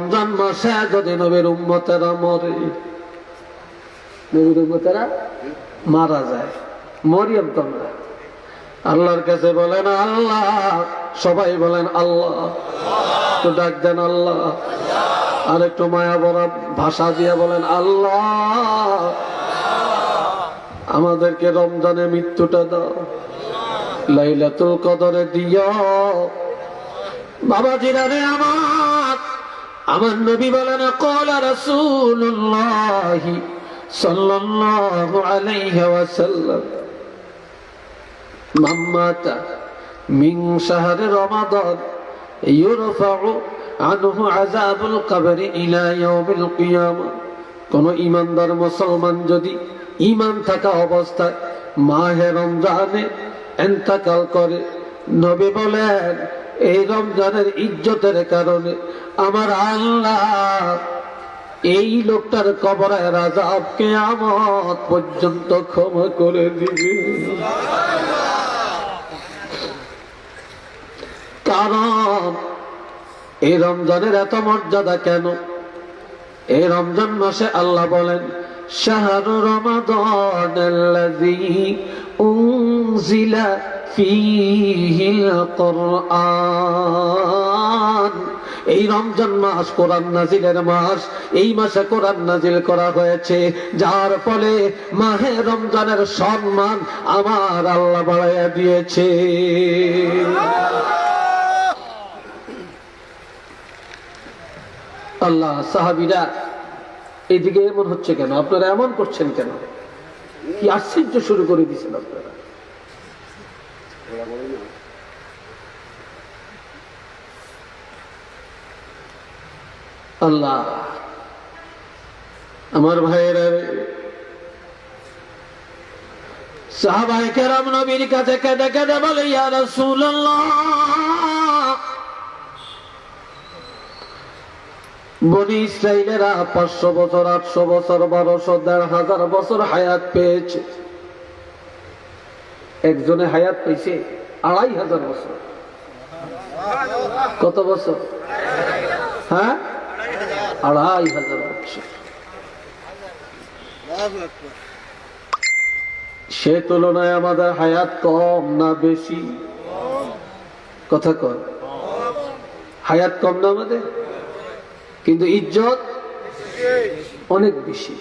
রমজান মাসে যদি নবীর উম্মতেরা মরে, নবীর উম্মতেরা মারা যায়, মরিয়ম তোমরা আল্লাহর কাছে বলেন আল্লাহ, সবাই বলেন আল্লাহ, তো ডাক দেন আল্লাহ, আর একটু মায়া ভরা ভাষা দিয়ে বলেন আল্লাহ, আমাদেরকে রমজানে মৃত্যুটা দাও, লাইলাতুল কদরে দিও। বাবাজিরা রে আমার নবী বলেন ক্বালা রাসূলুল্লাহ সাল্লাল্লাহু আলাইহি ওয়াসাল্লাম মান মাতা মিন শাহরি রমাদান ইউরফাউ আনহু আযাবুল কবরি ইলা ইয়াউমিল কিয়ামা। কোন ঈমানদার মুসলমান যদি ঈমান থাকা অবস্থায় মাহে রমজানে ইন্তেকাল করে, নবী বলেন এই রমজানের ইজ্জতের কারণে আমার আল্লাহ এই লোকটার কবরের আযাব কিয়ামত পর্যন্ত ক্ষমা করে দিবে। কারণ এই রমজানের এত মর্যাদা কেন? এই রমজান মাসে আল্লাহ বলেন শাহরু রমাদানাল্লাযী উনজিলা ফীহিল কুরআন। এই রমজান মাস কোরআন নাজিলের মাস। এই মাসে কোরআন নাজিল করা হয়েছে, যার ফলে মাহে রমজানের সম্মান আমার আল্লাহ বাড়াইয়া দিয়েছে। আল্লাহ সাহাবীরা এইদিকে এমন হচ্ছে কেন? আপনারা এমন করছেন কেন? কি আশ্চর্য শুরু করে দিয়েছেন আপনারা? আল্লাহ আমার ভাইয়েরা, সাহাবায়ে কেরাম নবীর কাছে কেঁদে কেঁদে বলে ইয়া রাসূলুল্লাহ, বনি ইসরাইলেরা 500 বছর, 800 বছর, 1200, 1500 বছর হায়াত পেয়েছে। একজনে হায়াত পেয়েছে 2500 বছর। কত বছর? হ্যাঁ, 2500 বছর। সে তুলনায় আমাদের হায়াত কম না বেশি? কথা কর, হায়াত কম না আমাদের, কিন্তু ইজ্জত অনেক বেশি,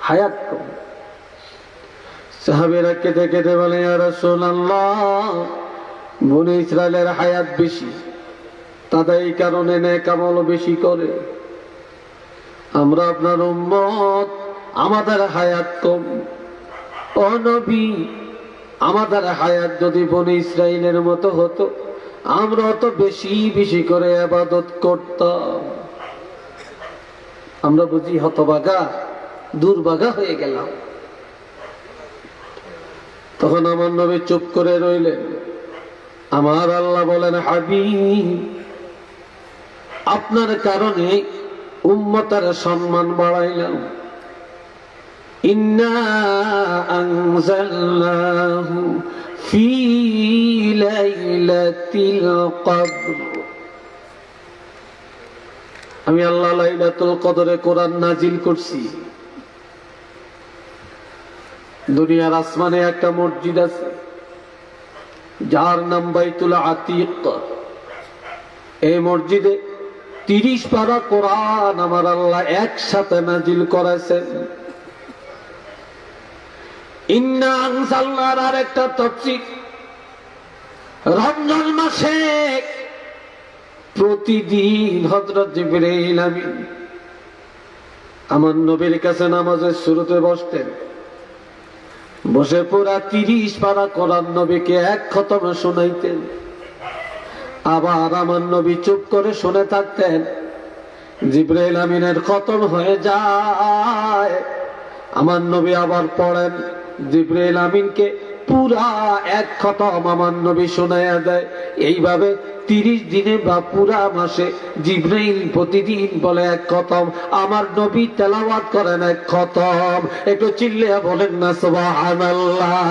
হায়াত কম। সাহাবীরা কেঁদে কেঁদে বলে ইয়া রাসূলুল্লাহ, বনি ইসরাইলের হায়াত বেশি, তাদের এই কারণে নেক আমল বেশি করে। আমরা আপনার উম্মত, আমাদের হায়াত কম। ও নবী, আমাদের হায়াত যদি বনি ইসরাইলের মতো হতো, আমরা তো বেশি বেশি করে ইবাদত করতাম। আমরা বুঝি হতভাগা, দুর্ভাগা হয়ে গেলাম। তখন আমার নবী চুপ করে রইলেন। আমার আল্লাহ বলেন হাবিব, আপনার কারণে উম্মতের সম্মান বাড়াইলাম। ইন্না আনজালনাহু ফি লাইলাতিল কদর। আমি আল্লাহ লাইলাতুল কদরে কোরআন নাজিল করছি। দুনিয়ার আসমানে একটা মসজিদ আছে, যার নাম বাইতুল আতিক। এই মসজিদে 30 পারা কোরআন আমার আল্লাহ একসাথে নাজিল করেছেন। ইন্না আনজালনার আরেকটা তাফসীর, রমজান মাসে প্রতিদিন হযরত জিবরাইল আমিন আমার নবীর কাছে নামাজের শুরুতে বসতেন। বসে পুরা 30 পারা কোরআন নবীকে এক খতমে শোনাইতেন। আবার আমার নবী চুপ করে শুনে থাকতেন। জিবরাইল আমিনের খতম হয়ে যায়, আমার নবী আবার পড়েন। জিবরাইল আমিনকে পুরা এক খতম আমার নবী শোনাইয়া দেয়। এইভাবে 30 দিনে বা পুরা মাসে জিবরাইল প্রতিদিন বলে এক খতম, আমার নবী তেলাওয়াত করেন এক খতম। একটু চিল্লিয়া বলেন না সুবহানাল্লাহ।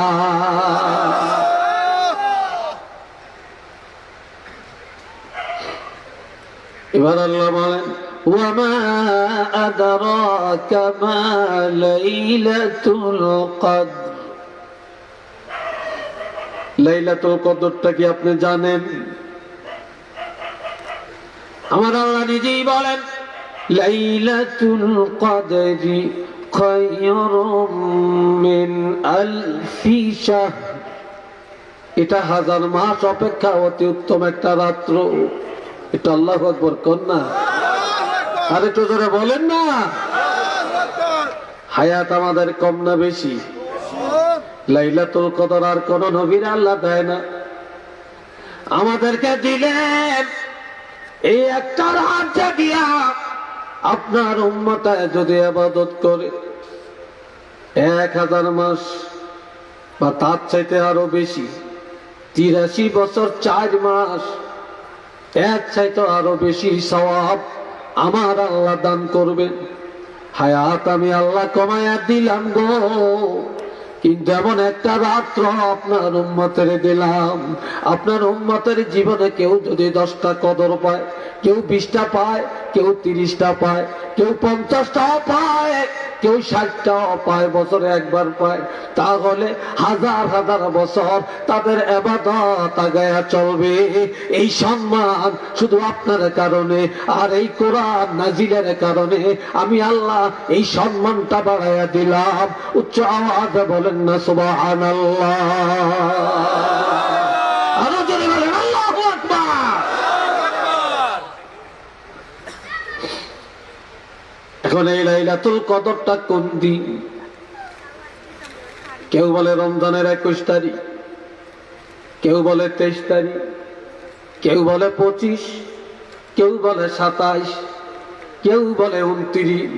এবার আল্লাহ বলেন وما أدراك ما ليلة القدر লাইলাতুল কদরটা কি আপনি জানেন? আমার আল্লাহ নিজেই বলেন লাইলাতুল কদরি খায়রুম মিন আলফি শাহর, এটা 1000 মাস অপেক্ষা অতি উত্তম একটা রাত্র। এটা আল্লাহু আকবার কোন না? আরে তো জোরে বলেন না। হায়াত আমাদের কম না বেশি? লাইলাতুল কদর আর কোন নবীর আল্লাহ দেয় না, আমাদেরকে দিলেন। এই একটা রাত জাগিয়া আপনার উম্মতায় যদি ইবাদত করে 1000 মাস বা তার চাইতে আরো বেশি 83 বছর 4 মাস এর চাইতে আরো বেশি সওয়াব আমার আল্লাহ দান করবেন। হায়াত আমি আল্লাহ কমায়া দিলাম গো, কিন্তু এমন একটা রাত্র আপনার উম্মতের দিলাম। আপনার উম্মতের জীবনে কেউ যদি 10টা কদর পায়, কেউ 20টা পায়, কেউ 30টা পায়, কেউ 50টাও পায়, কেউ 60টাও পায়, বছরে একবার পায়, তাহলে হাজার হাজার বছর তাদের ইবাদত আগায়া চলবে। এই সম্মান শুধু আপনার কারণে আর এই কোরআন নাজিলের কারণে আমি আল্লাহ এই সম্মানটা বাড়াইয়া দিলাম। উচ্চ আওয়াজে বলেন না সুবহানাল্লাহ। আরো জোরে বলেন আল্লাহু আকবার। এখন এই লাইলাতুল কদরটা কোন দিন? কেউ বলে রমজানের 21 তারিখ, কেউ বলে 23 তারিখ, কেউ বলে 25, কেউ বলে 27, কেউ বলে 29।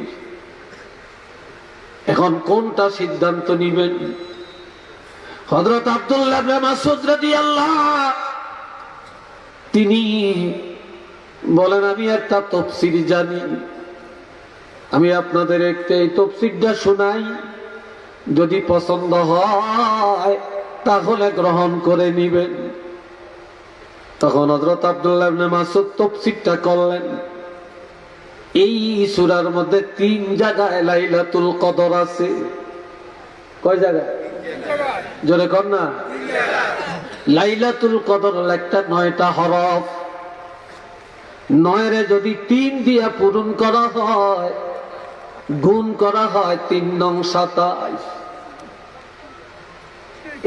এখন কোনটা সিদ্ধান্ত নিবেন? হযরত আব্দুল্লাহ ইবনে মাসউদ রাদিয়াল্লাহু তিনি বলেন আমি একটা তাফসীর জানি, আমি আপনাদের একটা এই তাফসীরটা শোনাই, যদি পছন্দ হয় তাহলে গ্রহণ করে নিবেন। তখন হযরত আব্দুল্লাহ ইবনে মাসউদ তাফসীরটা করলেন। এই সূরার মধ্যে 3 জায়গায় লাইলাতুল কদর আছে। কয় জায়গায়? জোরে কর না। লাইলাতুল কদর একটা 9টা হরফ, 9 রে যদি 3 দিয়া পূরণ করা হয়, গুণ করা হয় 3 নং 27।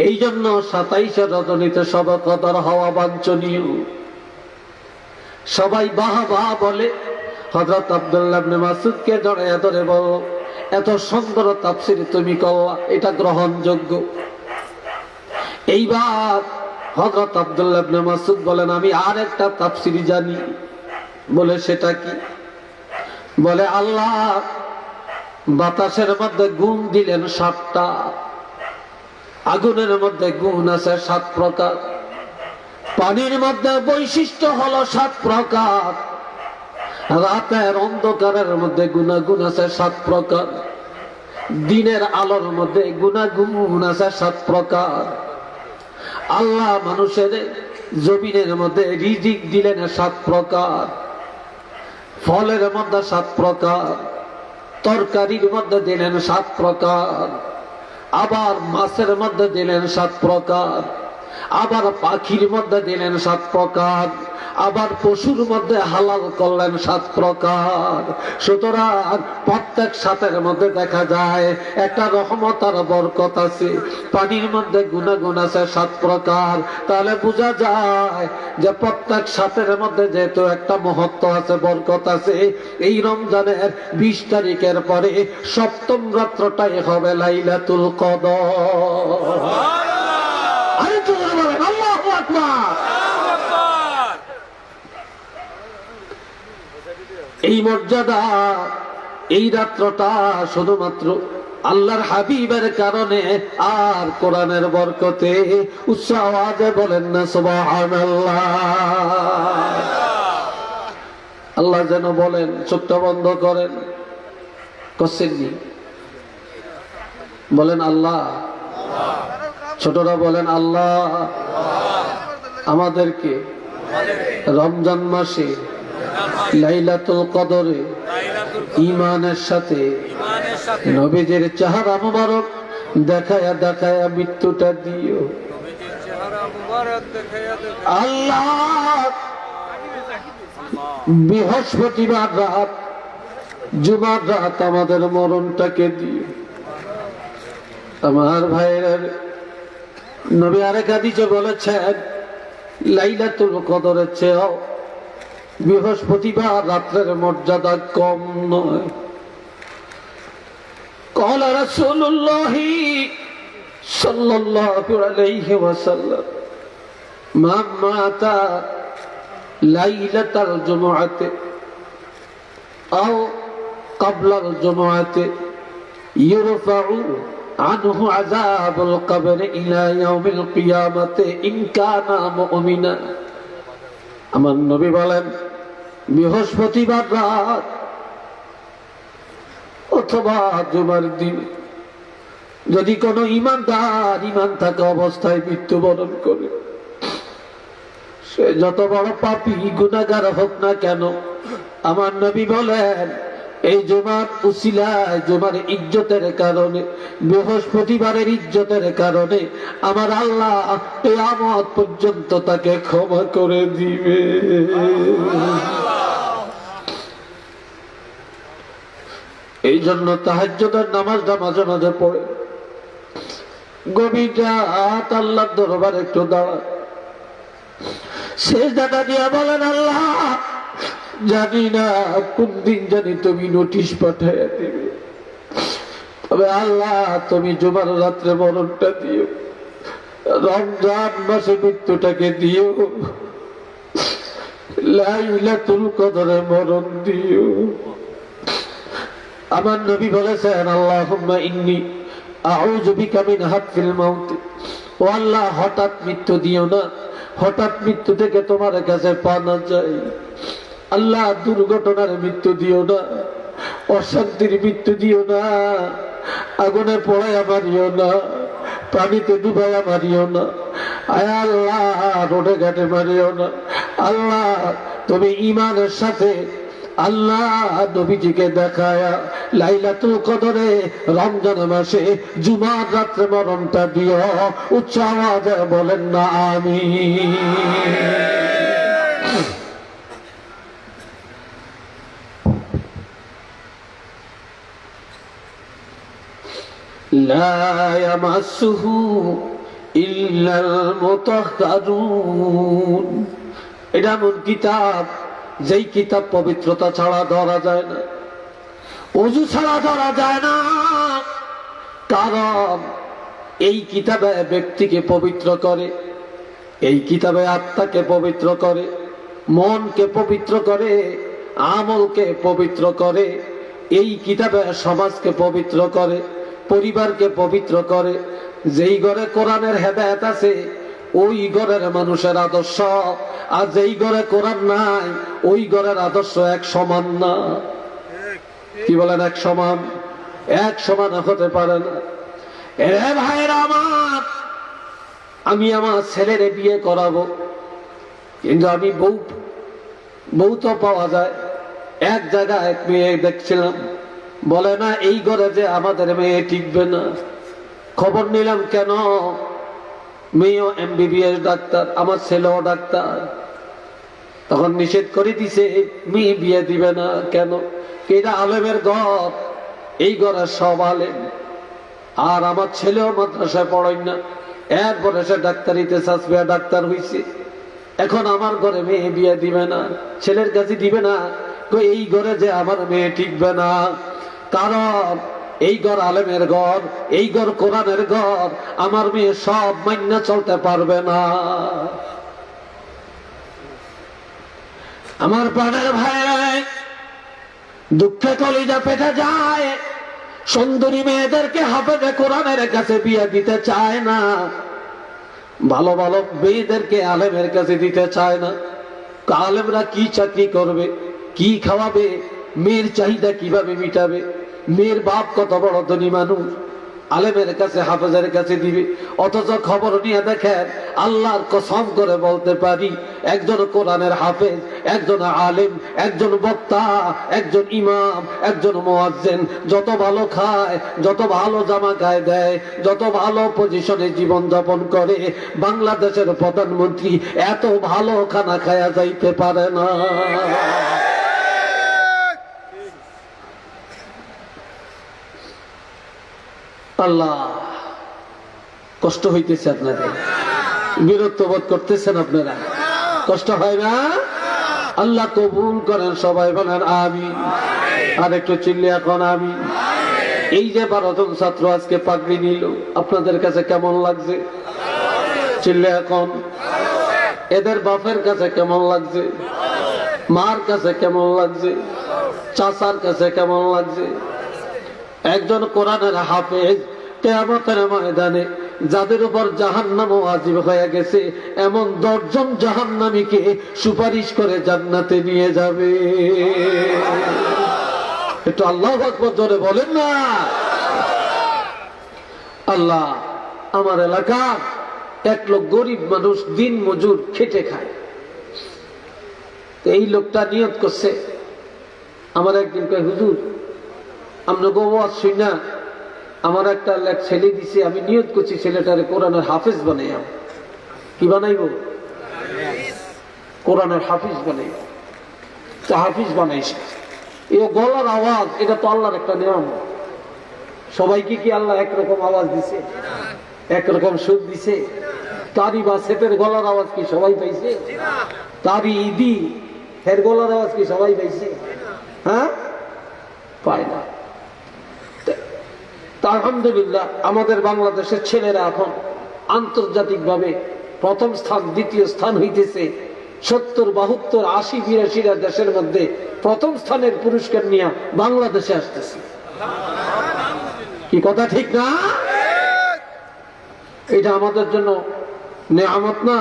এই জন্য 27 রজনীতে সব কদর হওয়া বাঞ্ছনীয়। সবাই বাহ বাহ বলে। হযরত আব্দুল্লাহ ইবনে মাসউদকে জড়াইয়া ধরে বল, এত সুন্দর তাফসীর তুমি করলা, এটা গ্রহণযোগ্য। এইবার হযরত আব্দুল্লাহ ইবনে মাসউদ বলেন আমি আর একটা তাফসীর জানি। বলে সেটা কি? বলে আল্লাহ বাতাসের মধ্যে গুণ দিলেন 7টা, আগুনের মধ্যে গুণ আছে 7 প্রকার, পানির মধ্যে বৈশিষ্ট্য হলো 7 প্রকার, রাতের অন্ধকারের মধ্যে গুণাগুণ আছে 7 প্রকার, দিনের আলোর মধ্যে গুণাগুণ আছে 7 প্রকার। আল্লাহ মানুষের জমিনের মধ্যে রিজিক দিলেন 7 প্রকার, ফলের মধ্যে 7 প্রকার, তরকারির মধ্যে দিলেন 7 প্রকার, আবার মাছের মধ্যে দিলেন 7 প্রকার, আবার পাখির মধ্যে দিলেন 7 প্রকার, আবার পশুর মধ্যে হালাল করলেন 7 প্রকার। সুতরাং প্রত্যেক সাতের মধ্যে দেখা যায় একটা রহমত আর বরকত আছে। পানির মধ্যে গুণাগুণ আছে 7 প্রকার। তাহলে বোঝা যায় যে প্রত্যেক সাতের মধ্যে যেহেতু একটা মহত্ব আছে, বরকত আছে। এই রমজানের 20 তারিখের পরে 7ম রাত্রটাই হবে লাইলাতুল কদর। আরে তো বলেন আল্লাহু আকবার। এই মর্যাদা, এই রাত্রটা শুধুমাত্র আল্লাহর হাবিবের কারণে আর কোরআনের বরকতে। উচ্চ আওয়াজে বলেন না সুবহানাল্লাহ। আল্লাহ যেন বলেন, চোখটা বন্ধ করেন, করছেননি? বলেন আল্লাহ। ছোটরা বলেন আল্লাহ আমাদেরকে রমজান মাসে লাইলাতুল কদরে ঈমানের সাথে নবীজির চেহারা মুবারক দেখায়া দেখায়া মৃত্যুটা দিও আল্লাহ। বৃহস্পতিবার রাত, জুমার রাত আমাদের মরণটাকে দিও। আমার ভাইয়ের নবী আরেক হাদিসে বলেছেন, লাইলাতুল কদরের চেয়েও বৃহস্পতিবার রাত্রের মর্যাদা কম নয়। قال رسول الله صلى الله عليه وسلم من مات ليلة الجمعة أو قبل الجمعة يرفع عنه عذاب القبر إلى يوم القيامة إن كان مؤمنا। আমার নবী বলেন, বৃহস্পতিবার রাত অথবা জুমার দিন যদি কোনো ঈমানদার ঈমান থাকা অবস্থায় মৃত্যুবরণ করে, সে যত বড় পাপী গুনাহগার হোক না কেন, আমার নবী বলেন এই জুমার উসিলায়, জুমার ইজ্জতের কারণে, বৃহস্পতিবারের ইজ্জতের কারণে আমার আল্লাহ কিয়ামত পর্যন্ত তাকে ক্ষমা করে দিবে। এই জন্য তাহাজ্জুদের নামাজটা মাঝে মাঝে পড়ে গভীর রাত আল্লাহর দরবারে একটু দাঁড়ান, সিজদাটা দিয়ে বলেন, আল্লাহ জানি না কোন দিন জানি তুমি নোটিশ পাঠাইয়া দিবে, তবে আল্লাহ তুমি জুমার রাত্রে মরণটা দিও, রমজান মাসে মৃত্যুটাকে দিও, লাইলাতুল কদরে মরণ দিও। আমার নবী বলেছেন, আল্লাহুম্মা ইন্নী আউযু বিকা মিন হাতফিল মাউত। ও আল্লাহ, হঠাৎ মৃত্যু দিও না, হঠাৎ মৃত্যু থেকে তোমার কাছে পানা চাই। আল্লাহ, দুর্ঘটনার মৃত্যু দিও না, অশান্তির মৃত্যু দিও না, আগুনে পোড়াইয়া মারিও না, পানিতে ডুবাইয়া মারিও না, আয় আল্লাহ রোডে ঘাটে মারিও না। আল্লাহ, তুমি ঈমানের সাথে আল্লাহ নবীজিকে দেখায়া লাইলাতুল কদরে রমজান মাসে জুমার রাত্রে মরণটা দিও। উচ্চ আওয়াজে বলেন না আমিন। লা ইয়ামাসসুহু ইল্লাল মুতাহহারুন। এটা এমন কিতাব, যেই কিতাব পবিত্রতা ছাড়া ধরা যায় না, ওযু ছাড়া ধরা যায় না। কারণ এই কিতাবে ব্যক্তিকে পবিত্র করে, এই কিতাবে আত্মাকে পবিত্র করে, মনকে পবিত্র করে, আমলকে পবিত্র করে। এই কিতাবে সমাজকে পবিত্র করে, পরিবারকে পবিত্র করে। যেই ঘরে কোরআনের হেদায়েত আছে ওই ঘরের মানুষের আদর্শ, আর যেই ঘরে কোরআন নাই ওই ঘরের আদর্শ এক সমান না। কি বলেন? এক সমান? এক সমান হতে পারে না। এ ভাইরা আমার, আমি আমার ছেলের বিয়ে করাবো, কিন্তু আমি বউ তো পাওয়া যায়। এক জায়গায় এক মেয়ে দেখছিলাম, বলে না এই ঘরে যে আমাদের মেয়ে টিকবে না। খবর নিলাম, কেন? মেয়েও MBBS ডাক্তার, আমার ছেলেও ডাক্তার। তখন নিষেধ করে দিছে, মেয়ে বিয়ে দিবে না। কেন? এটা আলেমের ঘর, এই ঘরে সব আলেম। আর আমার ছেলেও মাদ্রাসায় পড়াই না, এরপরে সে ডাক্তারিতে চাষবে, ডাক্তার হইছে। এখন আমার ঘরে মেয়ে বিয়ে দিবে না, ছেলের কাছে দিবে না। এই ঘরে যে আমার মেয়ে টিকবে না, কারণ এই ঘর আলেমের ঘর, এই ঘর কোরআনের ঘর। আমার মেয়ে সব মাইনা চলতে পারবে না। আমার প্রাণের ভাই, দুঃখে কলিজা পেটে যায়। সুন্দরী মেয়েদেরকে হাফেজে কোরআনের কাছে বিয়ে দিতে চায় না, ভালো ভালো মেয়েদেরকে আলেমের কাছে দিতে চায় না। আলেমরা কি চাকরি করবে, কি খাওয়াবে, মেয়ের চাহিদা কিভাবে মিটাবে? মেয়ের বাপ কত বড় ধনী মানুষ, আলেমের কাছে হাফেজের কাছে দিবে, অথচ খবর নিয়ে দেখেন আল্লাহর কসম করে বলতে পারি একজন কোরআনের হাফেজ, একজন আলেম, একজন বক্তা, একজন ইমাম, একজন মুয়াজ্জিন যত ভালো খায়, যত ভালো জামা গায়ে দেয়, যত ভালো পজিশনে জীবন যাপন করে, বাংলাদেশের প্রধানমন্ত্রী এত ভালো খানা খায়া যাইতে পারে না। আল্লাহ, কষ্ট হইতেছে আপনাদের, বিরক্ত বোধ করতেছেন আপনারা, কষ্ট হয় না? আল্লাহ কবুল করেন, সবাই বলেন আমিন। আর একটু চিল্লে এখন আমিন। এই যে 12 জন ছাত্র আজকে পাগড়ি নিল, আপনাদের কাছে কেমন লাগছে? চিল্লে এখন। এদের বাপের কাছে কেমন লাগছে? মার কাছে কেমন লাগছে? চাচার কাছে কেমন লাগছে? একজন কোরআনের হাফেজ কিয়ামতের ময়দানে যাদের উপর জাহান্নাম ওয়াজিব হয়ে গেছে এমন 10 জন জাহান্নামীকে সুপারিশ করে জান্নাতে নিয়ে যাবে। একটু আল্লাহু আকবার জোরে বলেন না। আল্লাহ, আমার এলাকার এক লোক গরিব মানুষ, দিন মজুর, খেটে খায়। এই লোকটা নিয়ত করছে, আমার একদিন কয় হুজুর আমরা গোয়াজ শুই না, আমার একটা ছেলে দিছে, আমি নিয়ত করছি ছেলেটারে কোরআনের হাফেজ বানাইব। কি বানাইব? কোরআনের হাফিজ বানাইব। হাফিজ বানাইছে, এ গলার আওয়াজ, এটা তো আল্লাহর একটা নিয়ম। সবাইকে কি আল্লাহ একরকম আওয়াজ দিছে, একরকম সুর দিছে? তারি বা সেতের গলার আওয়াজ কি সবাই পাইছে? তারি ইদি এর গলার আওয়াজ কি সবাই পাইছে? হ্যাঁ, পায় না। আলহামদুলিল্লাহ আমাদের বাংলাদেশের ছেলেরা এখন আন্তর্জাতিকভাবে প্রথম স্থান, দ্বিতীয় স্থান হইতেছে। 70, 72, 80, 82টা দেশের মধ্যে প্রথম স্থানের পুরস্কার নিয়ে বাংলাদেশে আসতেছে। কি কথা ঠিক না? এটা আমাদের জন্য নেয়ামত না?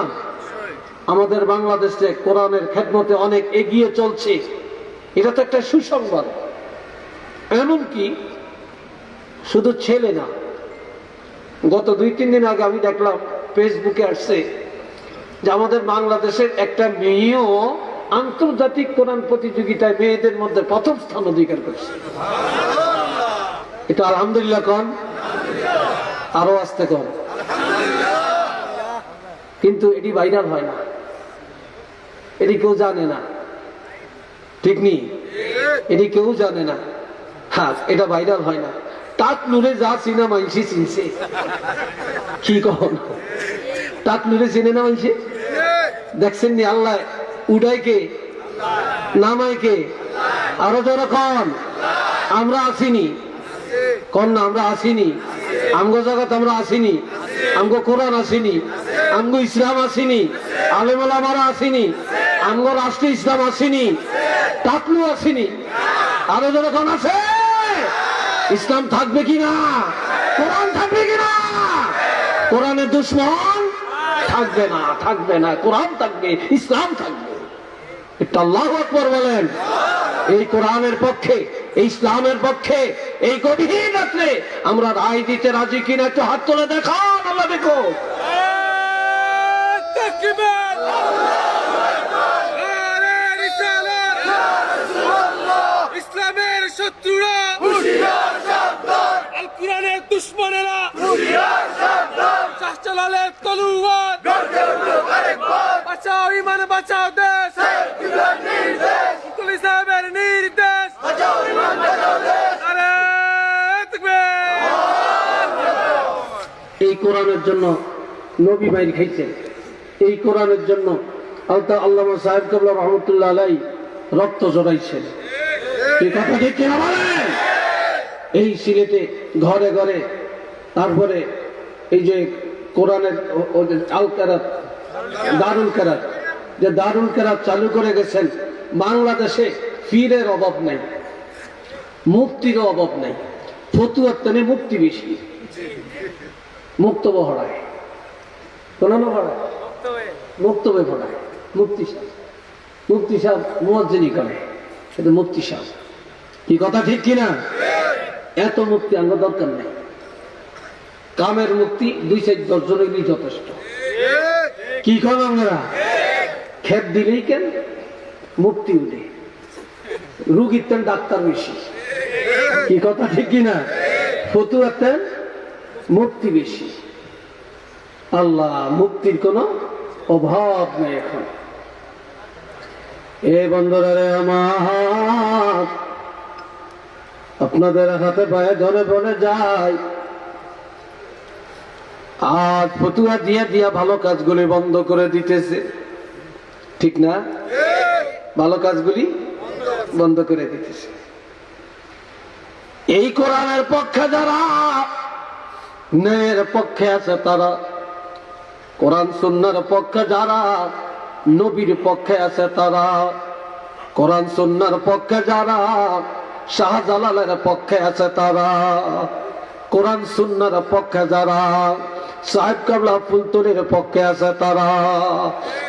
আমাদের বাংলাদেশে কোরআনের খেদমতে অনেক এগিয়ে চলছে, এটা তো একটা সুসংবাদ। এমনকি শুধু ছেলে না, গত 2-3 দিন আগে আমি দেখলাম ফেসবুকে আসছে যে আমাদের বাংলাদেশের একটা মেয়েও আন্তর্জাতিক কোরআন প্রতিযোগিতায় মেয়েদের মধ্যে প্রথম স্থান অধিকার করছে। এটা আলহামদুলিল্লাহ কন, আরো আসতে কন। কিন্তু এটি ভাইরাল হয় না, এটি কেউ জানে না, ঠিক নেই? এটি কেউ জানে না। হ্যাঁ, এটা ভাইরাল হয় না। টাকনুরে যা চিনা মাইনসি চিনছে। কি কখন টাকনুরে চিনে না মাইনসি? দেখছেন নি আল্লাহ উড়াই কে, নামাই কে? আরো যখন আমরা আসিনি কন না, আমরা আসিনি, আমগো জগৎ আমরা আসিনি, আমগো কোরআন আসিনি, আমগো ইসলাম আসিনি, আলেম ওলামারা আসিনি, আমগো রাষ্ট্র ইসলাম আসিনি, টাকলু আসিনি। আরো যখন আছে ইসলাম থাকবে কিনা, কোরআন থাকবে কিনা? কোরআনের দুশ্মন থাকবে না, থাকবে না। কোরআন থাকবে, ইসলাম থাকবে। এটা আল্লাহু আকবার বলেন। এই কোরআনের পক্ষে, এই ইসলামের পক্ষে এই গভীর রাত্রে আমরা রায় দিতে রাজি কিনা একটু হাত তুলে দেখান। আল্লাহ দেখো। ইসলামের শত্রুরা আল কোরআনের দুশ্মনেরা শাহ জালালের তলোয়ার, বাঁচাও ইমান, বাঁচাও দেশ, মুকুল সাহেবের নির্দেশ। এই কোরআনের জন্য নবী মাইর খাইছেন, এই কোরআনের জন্য আল্লামা সাহেব কাবলা রহমতুল্লাহ আলাই রক্ত জড়াইছেন। এই কথা ঠিক কিনা বলেন? এই সিলেটে ঘরে ঘরে, তারপরে এই যে কোরআনের আল কেরাত, দারুল কেরাত, যে দারুল কেরাত চালু করে গেছেন। বাংলাদেশে পীরের অভাব নাই, মুক্তির অভাব নাই, ফতুয়ার টানে মুক্তি বেশি। মুক্তব্য পড়ায়, কোরআনও পড়ায়, মুক্তব্য পড়ায়। মুফতি সাহেব, মুফতি সাহেব মুয়াজ্জিনি করে, সেটা মুফতি সাহেব। কি কথা ঠিক কিনা? এত মুক্তি আমার দরকার নেই। কামের মুক্তি 2-4 জনেরই যথেষ্ট। কি করেন আপনারা? খেপ দিলেই কেন মুক্তি উঠে, রুগীর তেন ডাক্তার বেশি। কি কথা ঠিক কিনা? ফতুয়ার তেন মুক্তি বেশি। আল্লাহ, মুক্তির কোনো অভাব নেই এখন। এ বন্ধুরা রে আমার, আপনাদের হাতে পায়ে ধরে বলে যায়, আজ ফতুয়া দিয়া দিয়া ভালো কাজগুলি বন্ধ করে দিতেছে, ঠিক না? ভালো কাজগুলি বন্ধ করে দিতেছে। এই কোরআনের পক্ষে যারা, ন্যায়ের পক্ষে আছে তারা, কোরআন সুন্নাহর পক্ষে যারা, নবীর পক্ষে আছে তারা, কোরআন সুন্নাহর পক্ষে যারা, শাহজালালের পক্ষে আছে তারা, কোরআন সুন্নাহর পক্ষে যারা, সাহেব কাবলা ফুলতলির পক্ষে আছে তারা,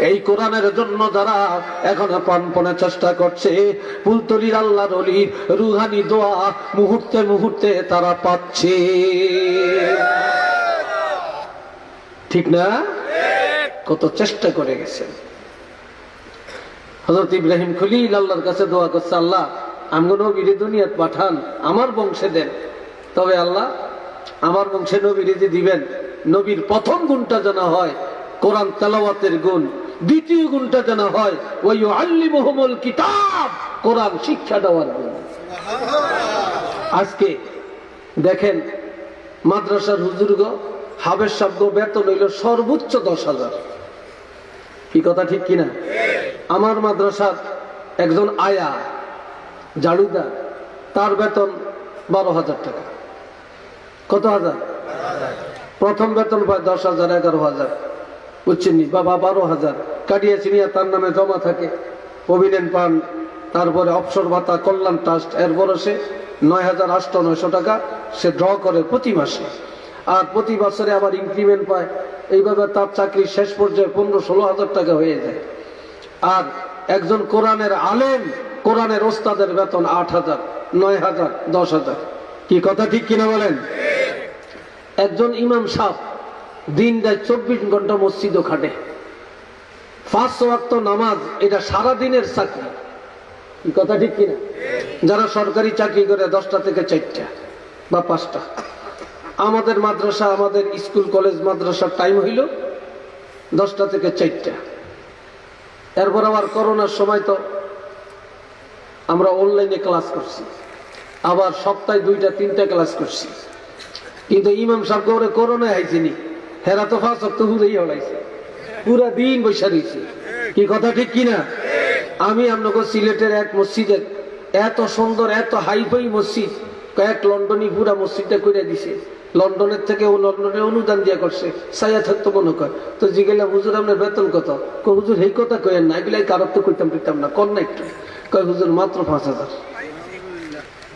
এই কোরআনের জন্য যারা এখন প্রাণপণে চেষ্টা করছে, ফুলতলির আল্লাহর ওলির রুহানি দোয়া মুহূর্তে মুহূর্তে তারা পাচ্ছে, ঠিক না? কত চেষ্টা করে গেছেন। হযরত ইব্রাহিম খলিল আল্লাহর কাছে দোয়া করছে, আল্লাহ আমগো নবীরে দুনিয়াত পাঠান, আমার বংশে দেন। তবে আল্লাহ আমার বংশে নবীরে যে দিবেন, নবীর প্রথম গুণটা যেন হয় কোরআন তেলাওয়াতের গুণ, দ্বিতীয় গুণটা যেন হয় ওই আল্লিমুহুমুল কিতাব, কোরআন শিক্ষা দেওয়ার গুণ। আজকে দেখেন মাদ্রাসার হুজুরগো, হাবের সাহেব বেতন হইল সর্বোচ্চ 10,000। কি কথা ঠিক কিনা? আমার মাদ্রাসার একজন আয়া জাড়ুদার, তার বেতন 12,000 টাকা। কত হাজার? প্রথম বেতন পায় 10,000, 11,000, বুঝছেন? বাবা 12,000 কাটিয়ে চিনিয়া তার নামে জমা থাকে, প্রভিডেন্ট পান, তারপরে অবসর ভাতা, কল্যাণ ট্রাস্ট, এরপরে সে 9,800 টাকা সে ড্র করে প্রতি মাসে, আর প্রতি বছরে আবার ইনক্রিমেন্ট পায়। এইভাবে তার চাকরি শেষ পর্যায়ে 15-16,000 টাকা হয়ে যায়। আর একজন কোরআনের আলেম, কোরআনের ওস্তাদের বেতন 8,000, 9,000, 10,000। কি কথা ঠিক কিনা বলেন? একজন ইমাম সাহেব দিন রাত 24 ঘন্টা মসজিদও খাটে, 5 ওয়াক্ত নামাজ, এটা সারা দিনের চাকরি। কি কথা ঠিক কিনা? যারা সরকারি চাকরি করে 10টা থেকে 4টা বা 5টা। আমাদের মাদ্রাসা, আমাদের স্কুল কলেজ মাদ্রাসার টাইম হইল 10টা থেকে 4টা। এরপর আবার করোনার সময় তো আমরা অনলাইনে ক্লাস করছি, আবার সপ্তাহে 2টা-3টা ক্লাস করছি। কিন্তু ইমাম সাহেব করে করোনা আইসিনি, হেরা তো 5 ওয়াক্ত হুরেই হলাইছে, পুরা দিন বৈশা রয়েছে। কি কথা ঠিক কিনা? আমি আপনাকে সিলেটের এক মসজিদের, এত সুন্দর এত হাইফাই মসজিদ, কয়েক লন্ডনই পুরা মসজিদটা করে দিছে। লন্ডনের থেকে ও লন্ডনে অনুদান দিয়া করছে, সাইয়া থাকতো মনে কর। তো জিগেলাম, হুজুর আপনার বেতন কত? হুজুর এই কথা কয়েন না, এগুলো কারোর তো কইতাম পেতাম না, কর না একটু। কয় হুজুর মাত্র 5,000।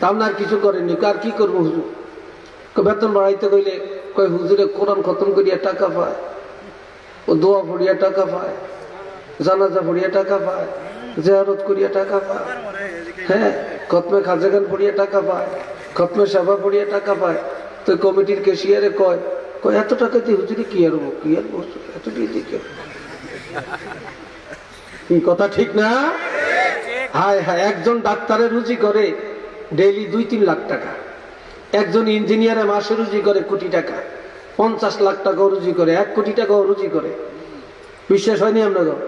আপনার কিছু করেননি। কার কি করবো হুজুর? বেতন বাড়াইতে কইলে কয় হুজুরে কোরআন খতম করিয়া টাকা পায়, ও দোয়া পড়িয়া টাকা পায়, জানাজা পড়িয়া টাকা পায়, জিয়ারত করিয়া টাকা পায়, হ্যাঁ খতমে খাজাগান পড়িয়া টাকা পায়, খতমে সাবা পড়িয়া টাকা পায়। তো কমিটির ক্যাশিয়ারে কয় এত টাকা দিয়ে হুজুরে কি আর বস্তু এত দিয়ে দিকে। কি কথা ঠিক না? হায় হায়, একজন ডাক্তারের রুজি করে ডেইলি 2-3 লাখ টাকা, একজন ইঞ্জিনিয়ারে মাসে রুজি করে কোটি টাকা, 50 লাখ টাকাও রুজি করে, 1 কোটি টাকাও রুজি করে। বিশ্বাস হয়নি আপনাদের?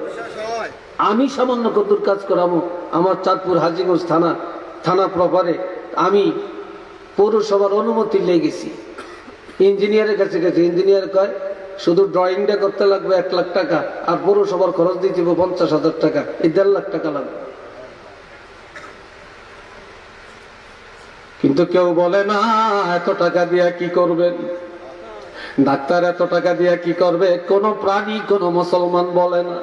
আমি সামান্য কদ্দুর কাজ করাবো আমার চাঁদপুর হাজীগঞ্জ থানা প্রপারে, আমি পৌরসভার অনুমতি লেগে গেছি, ইঞ্জিনিয়ারের কাছে গেছি। ইঞ্জিনিয়ার কয় শুধু ড্রয়িংটা করতে লাগবে 1 লাখ টাকা, আর পৌরসভার খরচ দিয়ে দিব 50,000 টাকা, এই 1.5 লাখ টাকা লাগবে। কিন্তু কেউ বলে না এত টাকা দিয়া কি করবেন, ডাক্তার এত টাকা দিয়া কি করবে, কোন প্রাণী কোন মুসলমান বলে না।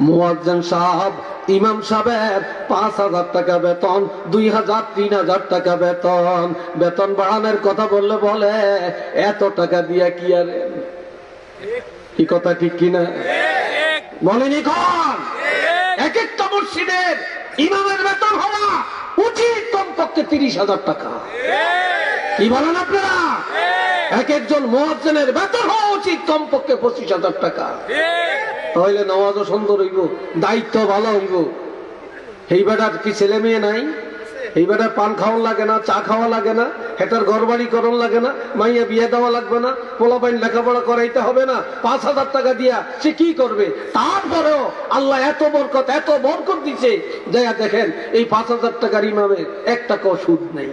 মুয়াজ্জিন সাহেব, ইমাম সাহেবের 5,000 টাকা বেতন, 2,000, 3,000 টাকা বেতন। বেতন বাড়ানোর কথা বললে বলে এত টাকা দিয়া কি আর। কি কথা ঠিক কিনা বলেনি? কোন এক একটা মসজিদের ইমামের বেতন হওয়া উচিত কমপক্ষে 30,000 টাকা। কি বলেন আপনারা? এক একজন মুয়াজ্জিনের বেতন হওয়া উচিত কমপক্ষে 25,000 টাকা। তাহলে নামাজও সুন্দর হইব, দায়িত্ব ভালো হইব। এই বেটার কি ছেলে মেয়ে নাই? এই বেটার পান খাওয়া লাগে না, চা খাওয়া লাগে না, হেটার ঘর বাড়ি করণ লাগে না, মাইয়া বিয়ে দেওয়া লাগবে না, পোলাপাইন লেখাপড়া করাইতে হবে না, 5,000 টাকা দিয়া সে কি করবে? তারপরেও আল্লাহ এত বরকত দিছে যে দেখেন এই 5,000 টাকার ইমামের 1 টাকাও সুদ নেই,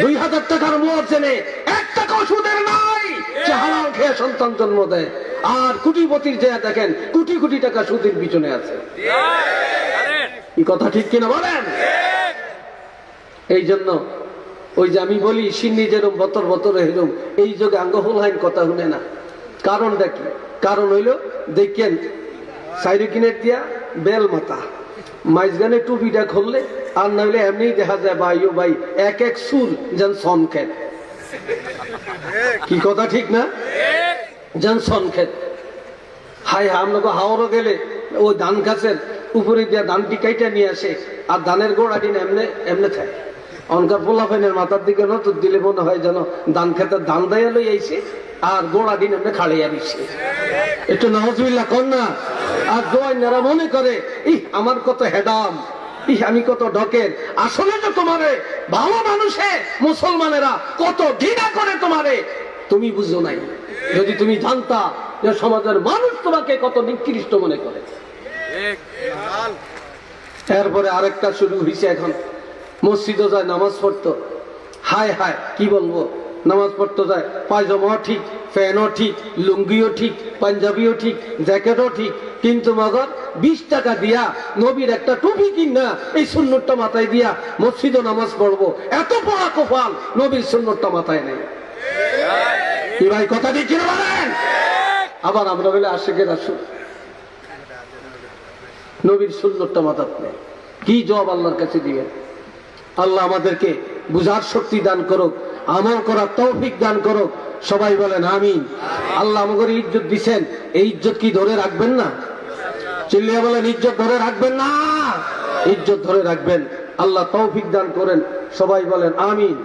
2,000 টাকার মুয়াজ্জিনে 1 টাকাও সুদের নাই, সে হারাম খেয়ে সন্তান জন্ম দেয়। আর কোটিপতির যে দেখেন কোটি কোটি টাকা সুদের পিছনে আছে। এই কথা ঠিক কিনা বলেন? এই জন্য ওই যে আমি বলি সিন্নি যেরম বতর এরম এই যুগে আঙ্গহুল হাইন কথা শুনে না। কারণ দেখি, কারণ হইল দেখেন সাইরে কিনেট দিয়া বেল মাথা মাইজগানে টুপিটা খুললে আর না হইলে এমনি দেখা যায় ভাই ও ভাই এক এক সুর যেন সন খেত। কি কথা ঠিক না? যেন সন খেত। হাই আমরা হাওড়ও গেলে ওই ধান গাছের উপরে দিয়া ধানটি কাইটা নিয়ে আসে আর ধানের গোড়া দিন এমনে এমনে থাকে। অনকার পোলাফাইনের মাথার দিকে নতুন দিলে মনে হয় যেন ধান খেতে ধান দেয়া লই আইছে আর গোড়া দিন এমনি খাড়িয়া দিচ্ছে। একটু নাউজুবিল্লাহ কর না। আর দোয়াইনারা মনে করে আমার কত হেডাম, আমি কত ঢকের। আসলে তো তোমারে ভালো মানুষে মুসলমানেরা কত ঘৃণা করে তোমারে, তুমি বুঝো নাই। যদি তুমি জানতা যে সমাজের মানুষ তোমাকে কত নিকৃষ্ট মনে করে। এরপরে আরেকটা শুরু হয়েছে, এখন মসজিদও যায় নামাজ পড়তো। হায় হায় কি বলবো, নামাজ পড়তে যায় পায়জামাও ঠিক, ফ্যানও ঠিক, লুঙ্গিও ঠিক, পাঞ্জাবিও ঠিক, জ্যাকেটও ঠিক, কিন্তু মগর 20 টাকা দিয়া নবীর একটা টুপি কিনা এই সুন্নতটা মাথায় দিয়া মসজিদও নামাজ পড়বো, এত বড় কপাল নবীর সুন্নতটা মাথায় নেই। কি ভাই কথা দিয়ে কিনে বলেন? আবার আমরা বলে আশেকের আসুন নবীর সুন্নতটা মাথায় নেই। কি জবাব আল্লাহর কাছে দিবেন? আল্লাহ আমাদেরকে বুঝার শক্তি দান করুক, আমল করার তৌফিক দান করুক। সবাই বলেন আমিন। আল্লাহ আমাদের ইজ্জত দিচ্ছেন, এই ইজ্জত কি ধরে রাখবেন না? চিল্লিয়া বলেন ইজ্জত ধরে রাখবেন না? ইজ্জত ধরে রাখবেন। আল্লাহ তৌফিক দান করেন। সবাই বলেন আমিন।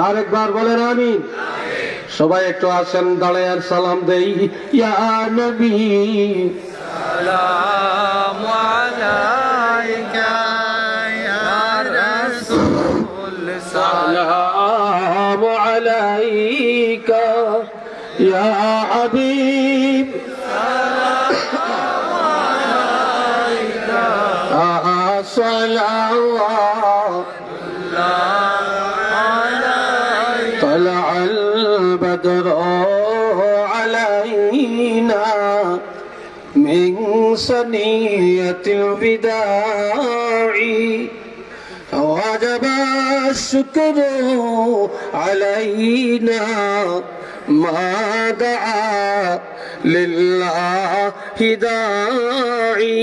আরেকবার বলেন আমিন। সবাই একটু আসেন, দাঁড়ায় আর সালাম দেই। ইয়া নবী সালামু আলাইকা ইয়া রাসূল সালামু আলাইকা ইয়া হাবিব সালামু আলাইকা সালাওয়াতুল্লাহ طلع البدر علينا من ثنية الوداع وجب الشكر علينا ما دعا لله داعي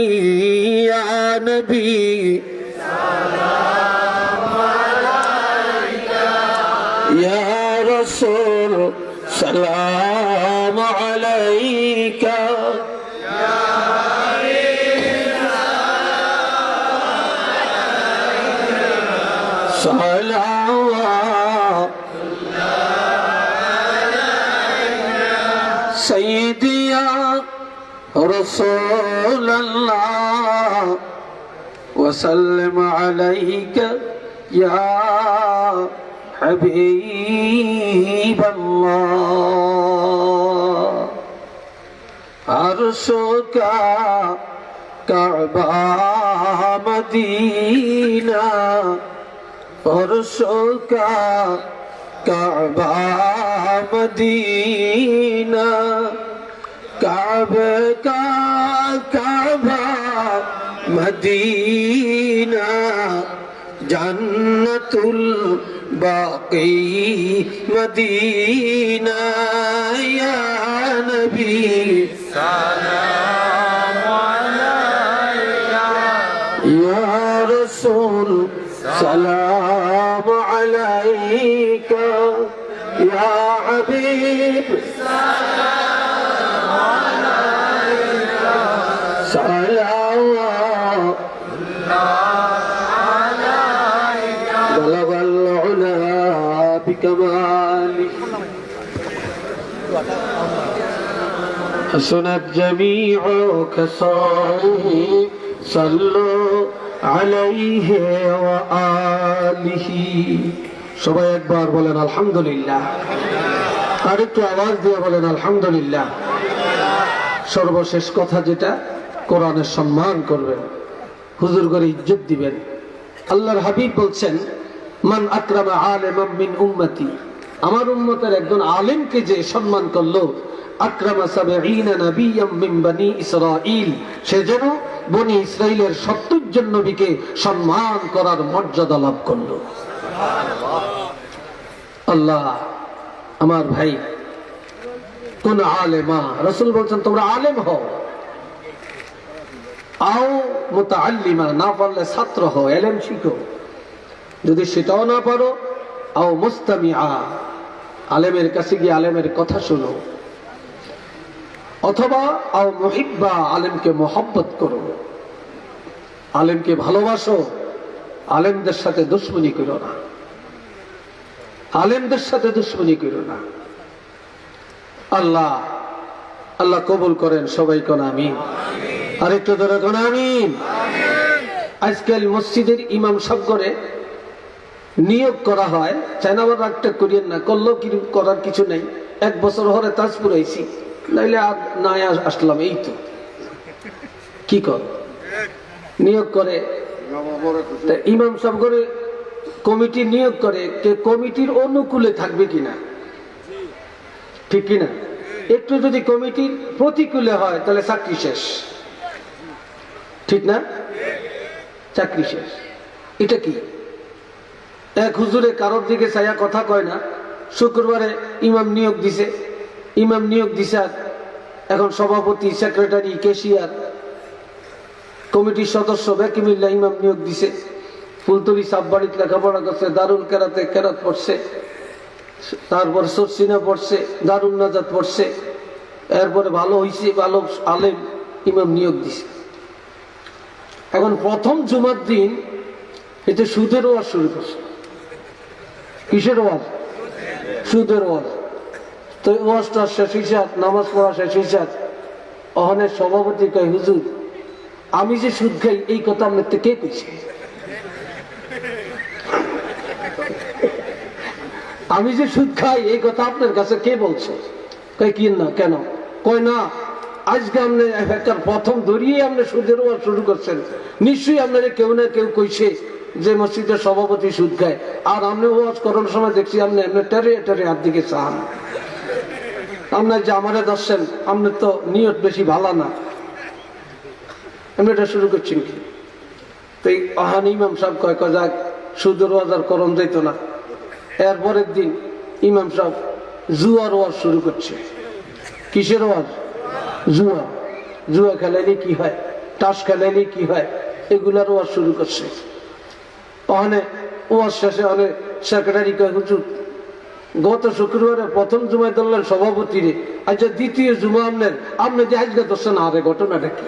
يا نبي سلام عليك يا رسول سلام عليك سيدي يا رسول الله وسلم عليك يا حبيب الله عرشك كعبة مدينة عرشك كعبة مدينة كعبة كعبة مدينة جنة الباقي مدينة يا نبي سلام عليك يا رسول سلام عليك يا حبيب سلام عليك صلوات الله بلغ العلا بكماله حسنت جميع خصاله صلوا عليه وآله সবাই একবার বলেন আলহামদুলিল্লাহ, আর একটু আওয়াজ দিয়ে বলেন আলহামদুলিল্লাহ। সর্বশেষ কথা যেটা, কোরআনের সম্মান করবেন, হুজুর করে ইজ্জত দিবেন। আল্লাহর হাবিব বলছেন, মান আকরামা আলিমান মিন উম্মতি, আমার উম্মতের একজন আলেমকে যে সম্মান করলো, আকরামা সাবঈনা নাবিয়্যাম মিন বনি ইসরাঈল, সে যেন বনি ইসরাইলের 70 জন নবীকে সম্মান করার মর্যাদা লাভ করলো। আল্লাহ, আমার ভাই কোন আলেমা, রাসূল বলছেন তোমরা আলেম হও, আও মুতাআল্লিমা, না পারলে ছাত্র হও, ইলম শিখো। যদি সেটাও না পারো, আও মুস্তামিআ, আলেমের কাছে গিয়ে আলেমের কথা শোনো, অথবা আও মুহিব্বা, আলেমকে মোহাব্বত করো, আলেমকে ভালোবাসো, আলেমদের সাথে দুশমনি করো না, আলেমদের সাথে দুশমনি করো না। আল্লাহ আল্লাহ কবুল করেন, সবাই কোন আমিন, আরেকটু ধরে কোন আমিন। আজকাল মসজিদের ইমাম সাহেব করে নিয়োগ করা হয়, চাইনাবার রাগটা করিয়েন না, করলেও কি করার কিছু নেই, 1 বছর হরে তাজ পুরাইছি, নাইলে আর না আসলাম, এই তো কি কর নিয়োগ করে। ইমাম সাহেব করে কমিটি নিয়োগ করে, কে কমিটির অনুকূলে থাকবে কিনা, ঠিক কিনা? একটু যদি কমিটির প্রতিকূলে হয় তাহলে চাকরি শেষ, ঠিক না? চাকরি শেষ। এটা কি? এক হুজুরে কারোর দিকে ছায়া কথা কয় না, শুক্রবারে ইমাম নিয়োগ দিছে, ইমাম নিয়োগ দিছে, আর এখন সভাপতি, সেক্রেটারি, ক্যাশিয়ার, কমিটির সদস্য ব্যাকি মিল্লা ইমাম নিয়োগ দিছে। ফুলতলি সাববাড়িতে লেখাপড়া করছে, দারুল কেরাতে কেরাত পড়ছে, তারপর সরসিনা পড়ছে, দারুল নাজাত পড়ছে, এরপরে ভালো হইছে, ভালো আলেম, ইমাম নিয়োগ দিছে। এখন প্রথম জুমার দিন এতে সুদের ওয়াজ শুরু করছে। কিসের ওয়াজ? সুদের ওয়াজ। তো ওয়াজটা শেষ হইছে, নামাজ পড়া শেষ হইছে, ওখানে সভাপতি কয়, হুজুর আমি যে সুদ খাই এই কথা আপনার কে কইছে? আমি যে সুদ খাই এই কথা আপনার কাছে কে বলছে? কয় কি না, কেন? কয় না, আজকে আপনি প্রথম ধরিয়ে আপনি সুদের ওয়াজ শুরু করছেন, নিশ্চয়ই আপনার কেউ না কেউ কইছে যে মসজিদের সভাপতি সুদ খায়, আর আপনি ওয়াজ করার সময় দেখছি আপনি এমনি টেরে টেরে হাত দিকে চান, আপনার যে আমারে দর্শেন, আপনার তো নিয়ত বেশি ভালো না, এটা শুরু করছেন কি? তো আহান ইমাম সাহেব কয় যাক সুদের ওয়াজ আর করণ যাইতো না। এরপরের দিন ইমাম সাহেব জুয়ার ওয়াজ শুরু করছে। কিসের ওয়াজ? জুয়া। জুয়া খেলাইলে কি হয়, তাস খেলাইলে কি হয়, এগুলার ওয়াজ শুরু করছে। ওখানে ওয়াজ শেষে অনেক সেক্রেটারি কয়, হুজুর গত শুক্রবারে প্রথম জুমায় ধরলেন সভাপতি রে, আচ্ছা দ্বিতীয় জুমা আপনার, আপনি যে আজকে ধরছেন, আরে ঘটনাটা কি?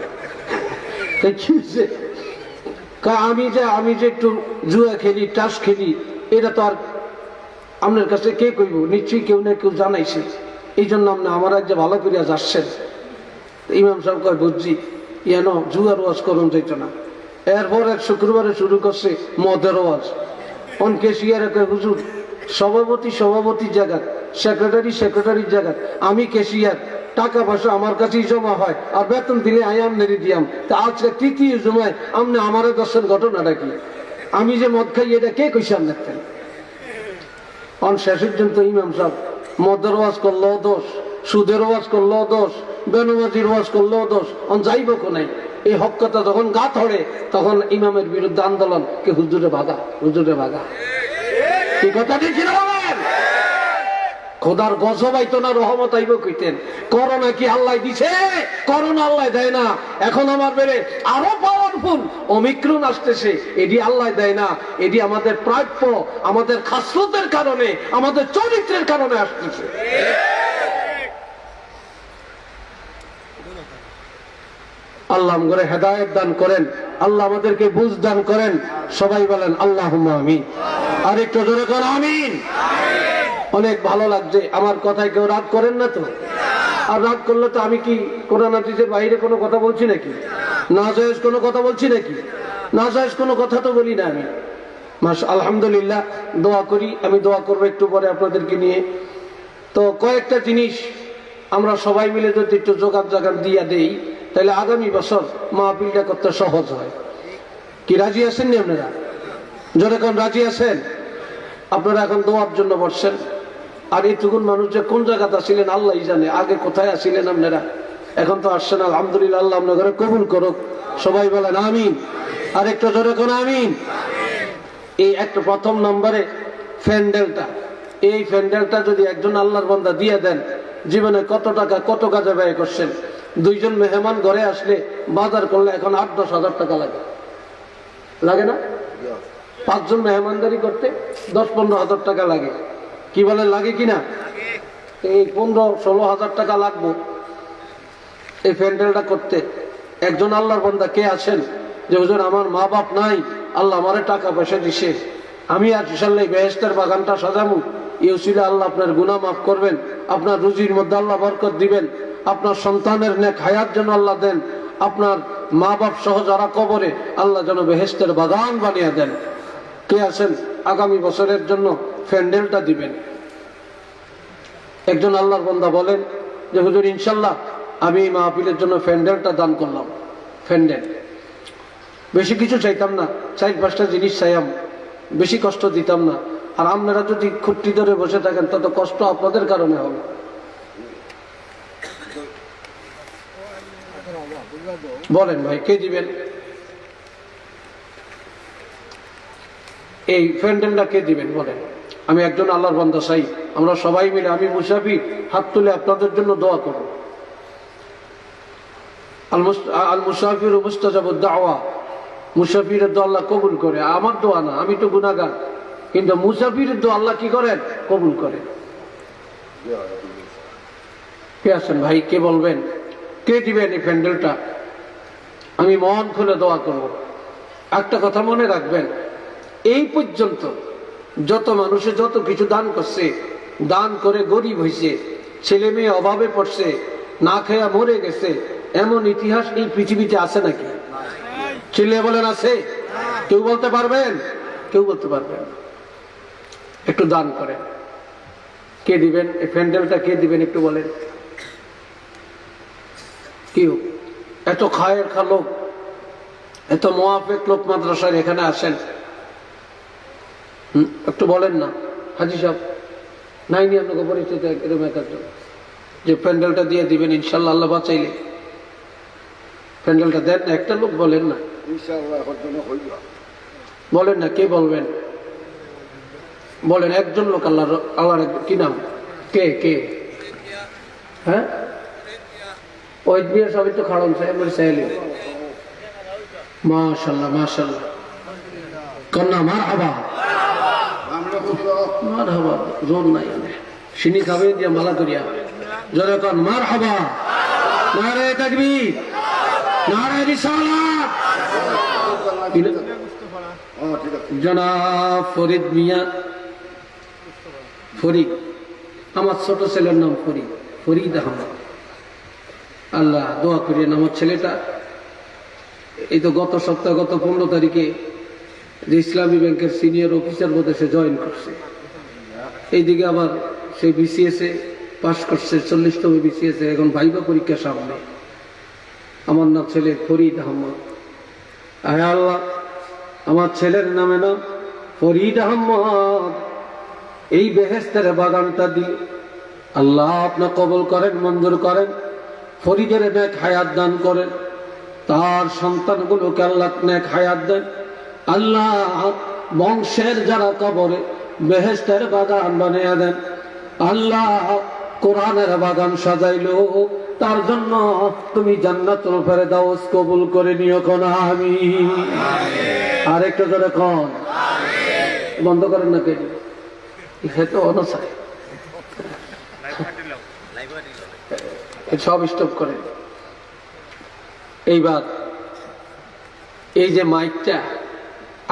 আমি যে একটু জুয়া খেলি, টাস খেলি, এটা তো আর আপনার কাছে কে কইব? নিশ্চয়ই কেউ না কেউ জানাইছে, এই জন্য আপনি আমার যে ভালো করিয়া যাচ্ছেন। ইমাম সাহেব কয়, বুঝছি, ইয়ানো জুয়ার ওয়াজ করুন যাইত না। এরপর এক শুক্রবারে শুরু করছে মদের ওয়াজ। অনকে শিয়ারে কয়, হুজুর সভাপতির জায়গা, সেক্রেটারির জায়গা, আমি ক্যাশিয়ার, টাকা পয়সা আমার কাছেই জমা হয়, আর বেতন দিলে আয়াম নেড়ে দিয়াম। তা আজকে তৃতীয় জমায় আপনি আমার দর্শন ঘটনাটা কি? আমি যে মদ খাই এটা কে কইছে আপনার? অন শেষ পর্যন্ত ইমাম সাহেব মদের ওয়াজ করলেও দোষ, সুদের ওয়াজ করলেও দোষ, বেনমাজির ওয়াজ করলেও দোষ, অন যাইব কোনাই। এই হক কথা যখন গা ধরে তখন ইমামের বিরুদ্ধে আন্দোলন, কে হুজুরে ভাগা, হুজুরে ভাগা। এই কথা ঠিক না? খোদার গজব আইতো না, রহমত আইব কইতেন। করোনা কি আল্লাহ দিছে? করোনা আল্লাহ দেয় না। এখন আমার বেড়ে আরো পাওয়ারফুল ওমিক্রন আসতেছে, এটি আল্লাহ দেয় না, এটি আমাদের প্রাপ্য, আমাদের খাসলতের কারণে, আমাদের চরিত্রের কারণে আসতেছে। আল্লাহ আমাদের হেদায়েত দান করেন, আল্লাহ আমাদেরকে বুঝ দান করেন। সবাই বলেন আল্লাহুম্মা আমিন। আর একটু জোরে করেন আমিন। অনেক ভালো লাগছে। আমার কথায় কেউ রাগ করেন না তো? আর রাগ করলে তো আমি কি কোরআন হাদিসের বাইরে কোনো কথা বলছি নাকি? নাজায়েজ কোনো কথা বলছি নাকি? নাজায়েজ কোনো কথা তো বলি না আমি। আলহামদুলিল্লাহ, দোয়া করি। আমি দোয়া করবো একটু পরে আপনাদেরকে নিয়ে। তো কয়েকটা জিনিস আমরা সবাই মিলে যদি একটু জোগাড় দিয়া দেই, তাহলে আগামী বছর মাহফিলটা করতে সহজ হয়। কি রাজি আছেন নি আপনারা? জোরে কোন রাজি আছেন? আপনারা এখন দোয়ার জন্য বসছেন। আর এইটুকুন মানুষ যে কোন জায়গাতে আসিলেন আল্লাহই জানে। আগে কোথায় আসিলেন আপনারা, এখন তো আসছেন। আলহামদুলিল্লাহ, আল্লাহ আপনাদের কবুল করুক। সবাই বলেন আমিন। আর একটু জোরে কোন আমিন। এই একটা প্রথম নম্বরে প্যান্ডেলটা, এই প্যান্ডেলটা যদি একজন আল্লাহর বান্দা দিয়ে দেন, জীবনে কত টাকা কত কাজে ব্যয় করছেন। দুইজন মেহমান ঘরে আসলে বাজার করলে এখন 8-10 হাজার টাকা লাগে, লাগে না? 5 জন মেহমানদারি করতে 10-15 হাজার টাকা লাগে। কি বলেন, লাগে কিনা? এই 15-16 হাজার টাকা লাগবে এই প্যান্ডেলটা করতে। একজন আল্লাহর বান্দা কে আছেন যে হুজুর আমার মা বাপ নাই, আল্লাহ আমারে টাকা পয়সা দিছে, আমি আর ইনশাআল্লাহ বেহেশতের বাগানটা সাজাবো, ইউসিলে আল্লাহ আপনার গুনাহ মাফ করবেন, আপনার রুজির মধ্যে আল্লাহ বরকত দিবেন, আপনার সন্তানের নেক হায়াত যেন আল্লাহ দেন, আপনার মা বাপ সহ যারা কবরে আল্লাহ যেন বেহেশতের বাগান বানিয়ে দেন। কে আছেন আগামী বছরের জন্য প্যান্ডেলটা দিবেন? একজন আল্লাহর বান্দা বলেন যে হুজুর ইনশাআল্লাহ আমি এই মাহফিলের জন্য প্যান্ডেলটা দান করলাম। প্যান্ডেল বেশি কিছু চাইতাম না, 4-5টা জিনিস চাইলাম, বেশি কষ্ট দিতাম না। আর আপনারা যদি খুঁটি ধরে বসে থাকেন তত কষ্ট আপনাদের কারণে হবে। বলেন ভাই, কে দিবেন এই প্যান্ডেলটা? কে দিবেন বলেন? আমি একজন আল্লাহর বান্দা চাই, আমরা সবাই মিলে, আমি মুসাফির, হাত তুলে আপনাদের জন্য দোয়া করব। আল মুসাফির মুস্তাজাবুদ দাওয়া, মুসাফিরের দোয়া আল্লাহ কবুল করে। আমার দোয়া না, আমি তো গুনাহগার, কিন্তু মুসাফিরের দোয়া আল্লাহ কি করেন? কবুল করে। কে আছেন ভাই, কে বলবেন কে দিবেন এই প্যান্ডেলটা? আমি মন খুলে দোয়া করব। একটা কথা মনে রাখবেন, এই পর্যন্ত যত মানুষে যত কিছু দান করছে, দান করে গরিব হয়েছে, ছেলে মেয়ে অভাবে পড়ছে, না খেয়া মরে গেছে, এমন ইতিহাস এই পৃথিবীতে আছে নাকি? ছেলে বলেন আছে? কেউ বলতে পারবেন? কেউ বলতে পারবেন না। একটু দান করেন। কে দিবেন এই প্যান্ডেলটা? কে দিবেন একটু বলেন। কেউ? এত খায়ের খা লোক, এত মোয়াফেক লোক মাদ্রাসার এখানে আসেন, একটু বলেন না। হাজি সাহেব নাই নি আপনাকে পরিচিত এরকম একজন যে প্যান্ডেলটা দিয়ে দিবেন ইনশাল্লাহ, আল্লাহ বাঁচাইলে? প্যান্ডেলটা দেন না, একটা লোক বলেন না, বলেন না। কে বলবেন? বলেন একজন লোক। আল্লাহর কি নাম? কে কে? হ্যাঁ, ওই দিয়ে সবই তো খাড়ন সাহেব সাহেলি। মাশাল্লাহ মাশাল্লাহ, কন্যা মারহাবা মারহাবা। জোর নাই সিনি খাবে দিয়া মালা করিয়া জোরে কন মারহাবা। নারে তাকবীর, নারে রিসালাত। জনাব ফরিদ মিয়া, ফরিদ, আমার ছোট ছেলের নাম ফরিদ, ফরিদ আহমদ। আল্লাহ দোয়া করিয়েন আমার ছেলেটা। এই তো গত সপ্তাহ, গত 15 তারিখে যে ইসলামী ব্যাংকের সিনিয়র অফিসার বোধে সে জয়েন করছে। এইদিকে আবার সে বিসিএসে পাশ করছে, 40তম বিসিএসে। এখন ভাইবা পরীক্ষা সামনে। আমার নাম ছেলে ফরিদ আহমদ। আয় আল্লাহ, আমার ছেলের নামে নাম ফরিদ আহমদ, এই বেহেশতের বাগানটা দিয়ে আল্লাহ আপনি কবুল করেন, মঞ্জুর করেন। ফরিদের নেক হায়াত দান করেন, তার সন্তানগুলোকে আল্লাহ নেক হায়াত দেন। আল্লাহ বংশের যারা কবরে বেহেশতের বাগান বানিয়ে দেন। আল্লাহ কোরআনের বাগান সাজাইলো, তার জন্য তুমি জান্নাতুল ফেরদাউস কবুল করে নিও। কোন আমিন। আর একটু জোরে কোন বন্ধ করেন না কেন? তো অনসায় সব স্টপ করেন। এইবার এই যে মাইকটা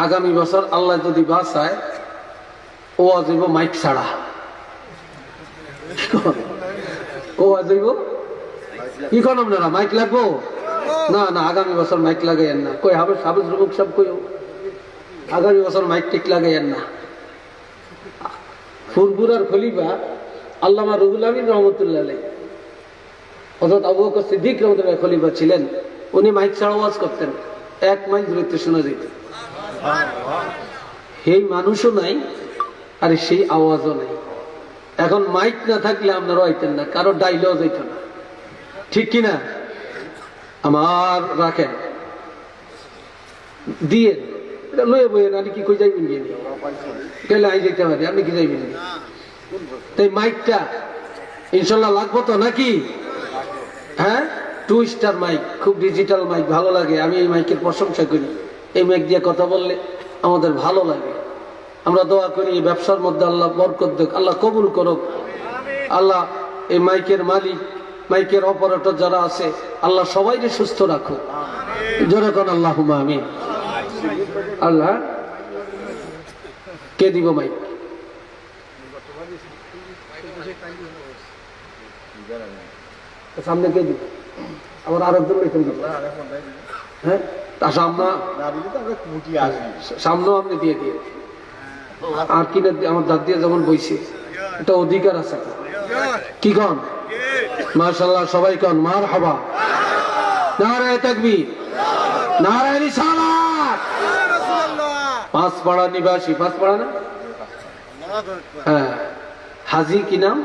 আগামী বছর আল্লাহ যদি বাঁচায়, ও আসবে মাইক ছাড়া। কোয়া যাইব কি কোন আপনারা মাইক লাগবো না না আগামী বছর মাইক লাগাইয়েন না কই হাবেজ হাবেজ রুমুক সব কইও আগামী বছর মাইক টিক লাগাইয়েন না ফুরফুরার খলিফা আল্লামা রুহুল আমিন রহমতুল্লাহ আলাইহি হযরত আবু বকর সিদ্দিক রহমতুল্লাহ খলিফা ছিলেন উনি মাইক ছাড়া ওয়াজ করতেন 1 মাইল দূরত্বে শোনা যেত সেই মানুষও নাই আর সেই আওয়াজও নাই এখন মাইক না থাকলে আপনারা হইতেন না কারো ডাইলগ হইত না ঠিক কিনা আমার রাখেন দিয়ে এটা লয়ে বইয়েন আপনি কি কই যাইবেন গিয়ে গেলে আই যেতে পারি আপনি কি যাইবেন তাই মাইকটা ইনশাল্লাহ লাগবো তো নাকি হ্যাঁ 2 স্টার মাইক খুব ডিজিটাল মাইক ভালো লাগে আমি এই মাইকের প্রশংসা করি এই মাইক দিয়ে কথা বললে আমাদের ভালো লাগে আমরা দোয়া করি এই ব্যবসার মধ্যে আল্লাহ বরকত দেখ আল্লাহ কবুল করুক আল্লাহ এই মাইকের মালিক মাইকের অপারেটর যারা আছে আল্লাহ সবাইকে সুস্থ রাখুক জোরে কোন আল্লাহুম্মা আমিন আল্লাহ কে দিব মাইক সামনে কে দিব আবার আরেকজন লেখেন দিব হ্যাঁ সামনেও আপনি দিয়ে দিয়ে আর কিনে আমার দাঁত দিয়ে যেমন বইছে এটা অধিকার আছে কি কন মাশাআল্লাহ সবাই কন মারহাবা নারায়ে তাকবীর নারায়ে রিসালাত পাঁচপাড়া নিবাসী পাঁচপাড়া না হ্যাঁ হাজী কি নাম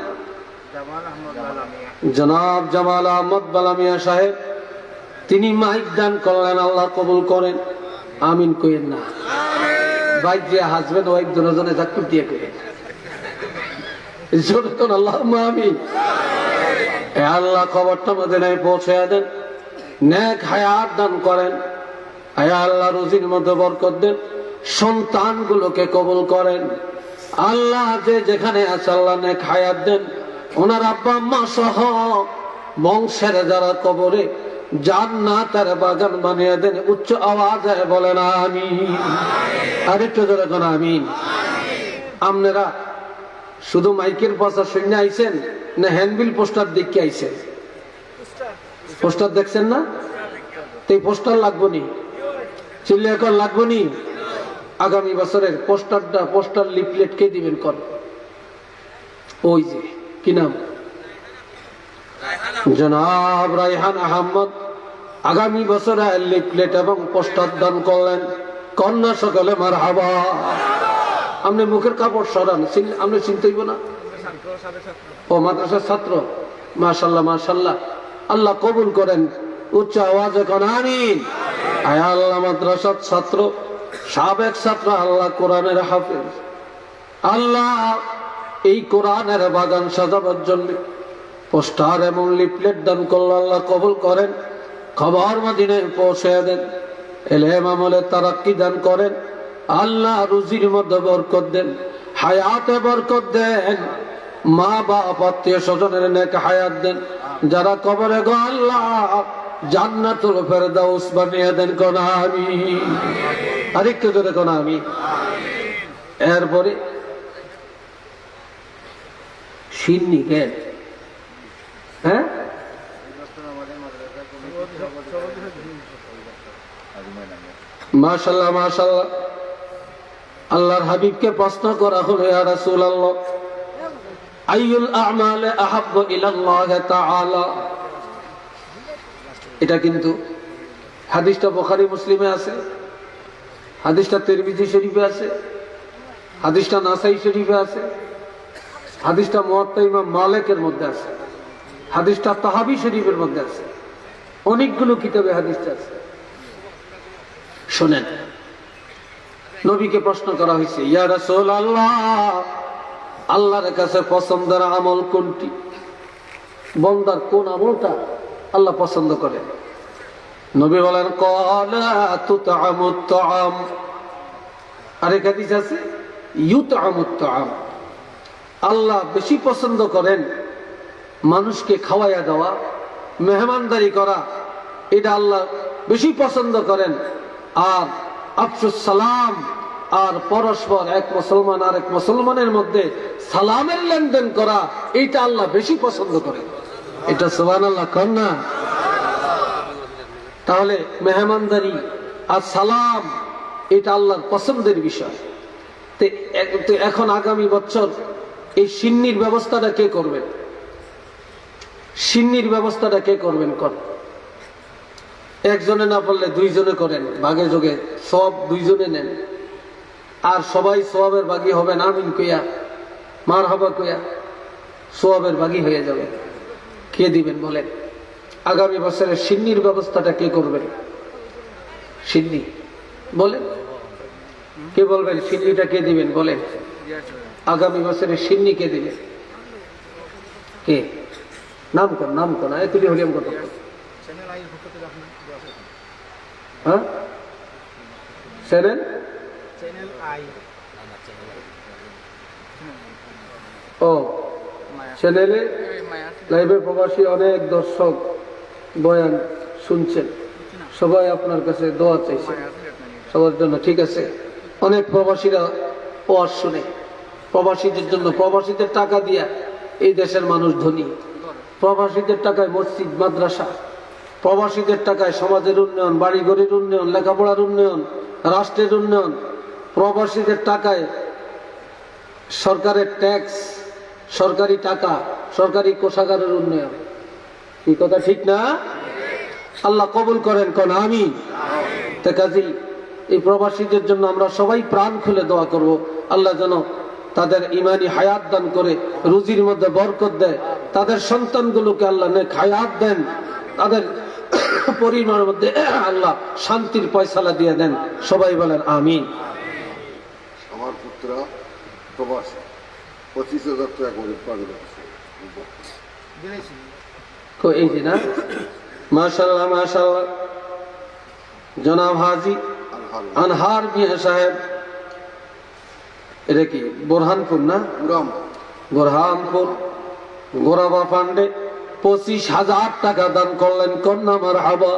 জনাব জামাল আহমদ বালামিয়া সাহেব তিনি মাইক দান করলেন আল্লাহ কবুল করেন আমিন কইেন না ভাই যে হাজবেন্ড ওয়াইফ দুজনে জাকুর দিয়ে কইেন যখন আল্লাহুম্মা আমিন এ আল্লাহ খবরটা মদিনায় পৌঁছে দেন নেক হায়াত দান করেন হে আল্লাহ রুজির মধ্যে বরকত দেন সন্তানগুলোকে কবুল করেন আল্লাহ যে যেখানে আছে আল্লাহ নেক হায়াত দেন ওনার আব্বা আম্মা সহ বংশের যারা কবরে জান্নাতের বাগান বানিয়ে দেন উচ্চ আওয়াজে বলেন আমিন আরেকটু জোরে কোন আমিন আপনারা শুধু মাইকের পাশা শুনে আইছেন না হ্যান্ডবিল পোস্টার দেখে আইছেন পোস্টার দেখছেন না এই পোস্টার লাগবো নি চিল্লে এখন লাগবো নি আগামী বছরের পোস্টার লিফলেট কে দিবেন কর ওই যে কি নাম জনাব রায়হান আহমদ আগামী বছরে লিফলেট এবং পোস্টার দান করলেন কন্যা সকলে মারহাবা আপনি মুখের কাপড় সরান আপনি চিনতে হইব না ও মাদ্রাসার ছাত্র মাশাআল্লাহ মাশাআল্লাহ আল্লাহ কবুল করেন উচ্চ আওয়াজে কোন আমিন আয় আল্লাহ মাদ্রাসার ছাত্র সাবেক ছাত্র আল্লাহ কোরআনের হাফেজ আল্লাহ এই কোরআনের বাগান সাজাবার জন্য পোস্টার এবং লিফলেট দান করল আল্লাহ কবুল করেন খবর মদিনায় পৌঁছে দেন ইলম আমলে তারাক্কি দান করেন আল্লাহ রুজির মধ্যে বরকত দেন হায়াতে বরকত দেন মা বাপ আত্মীয় স্বজনের নেক হায়াত দেন যারা কবরে গো আল্লাহ জান্নাতুল ফেরদাউস বানিয়ে দেন কোন আমিন আরেকটু জোরে কোন আমিন এরপরে সিন্নি কেন হ্যাঁ মাশাআল্লাহ মাশাআল্লাহ আল্লাহর হাবিবকে প্রশ্ন করা হলো ইয়া রাসূলুল্লাহ আইয়ুল আ'মালি আহাব্বু ইলাল্লাহ তাআলা এটা কিন্তু হাদিসটা বুখারী মুসলিমে আছে হাদিসটা তিরমিজি শরীফে আছে হাদিসটা নাসাই শরীফে আছে হাদিসটা মুয়াত্তা ইমাম মালিকের মধ্যে আছে হাদিসটা তাহাবি শরীফের মধ্যে আছে অনেকগুলো কিতাবে হাদিসটা আছে শুনেন নবীকে প্রশ্ন করা হয়েছে ইয়া রাসূলুল্লাহ আল্লাহর কাছে পছন্দের আমল কোনটি বান্দার কোন আমলটা আল্লাহ পছন্দ করে নবী বলেন ক্বালা তুতআমুত তাআম আরেক হাদিস আছে ইউতআমুত তাআম আল্লাহ বেশি পছন্দ করেন মানুষকে খাওয়াইয়া দেওয়া মেহমানদারি করা এটা আল্লাহ বেশি পছন্দ করেন আর আফসুস সালাম আর পরস্পর এক মুসলমান আর এক মুসলমানের মধ্যে সালামের লেনদেন করা, এইটা আল্লাহ বেশি পছন্দ করে। এটা সুবহানাল্লাহ কর না। তাহলে মেহমানদারি আর সালাম এটা আল্লাহর পছন্দের বিষয়। তো এখন আগামী বছর এই সিন্নির ব্যবস্থাটা কে করবেন? সিন্নির ব্যবস্থাটা কে করবেন? একজনে না পারলে দুইজনে করেন, ভাগে যোগে সব দুইজনে নেন, আর সবাই সওয়াবের ভাগী হবেন। আমিন কইয়া মারহাবা কইয়া সওয়াবের ভাগী হয়ে যাবে। কে দিবেন বলেন? আগামী বছরের সিন্নির ব্যবস্থাটা কে করবেন? সিন্নি বলেন, কে বলবেন? সিন্নিটা কে দিবেন বলেন? আগামী বছরের সিন্নি কে দিবেন? কে? নাম কর, নাম কর। তুলি হরিয়াম কত? হ্যাঁ, চ্যানেল ও চ্যানেলে লাইভে প্রবাসী অনেক দর্শক বয়ান শুনছেন, সবাই আপনার কাছে দোয়া চাইছে সবার জন্য। ঠিক আছে, অনেক প্রবাসীরা ওয়াজ শুনে, প্রবাসীদের জন্য, প্রবাসীদের টাকা দিয়া এই দেশের মানুষ ধনী, প্রবাসীদের টাকায় মসজিদ মাদ্রাসা, প্রবাসীদের টাকায় সমাজের উন্নয়ন, বাড়িঘরের উন্নয়ন, লেখাপড়ার উন্নয়ন, রাষ্ট্রের উন্নয়ন, প্রবাসীদের টাকায় সরকারের ট্যাক্স, সরকারি টাকা, সরকারি কোষাগারের উন্নয়ন। কি কথা ঠিক না? আল্লাহ কবুল করেন কোন আমিন। তা কাজী এই প্রবাসীদের জন্য আমরা সবাই প্রাণ খুলে দোয়া করব, আল্লাহ যেন তাদের ইমানি হায়াত দান করে, রুজির মধ্যে বরকত দেয়, তাদের সন্তানগুলোকে আল্লাহ নেক হায়াত দেন, তাদের পরিবারের মধ্যে আল্লাহ শান্তির ফয়সালা দিয়ে দেন। সবাই বলেন আমিন। আমার পুত্র প্রবাসী 25,000 টাকা করে পাবে। এই যে না, মাশাআল্লাহ মাশাআল্লাহ, জনাব হাজী আনহার মিয়া সাহেব, এটা কি বোরহানপুর না? বোরহানপুর গোরাবা ফান্ডে 25,000 টাকা দান করলেন। কন্যা মারহাবা।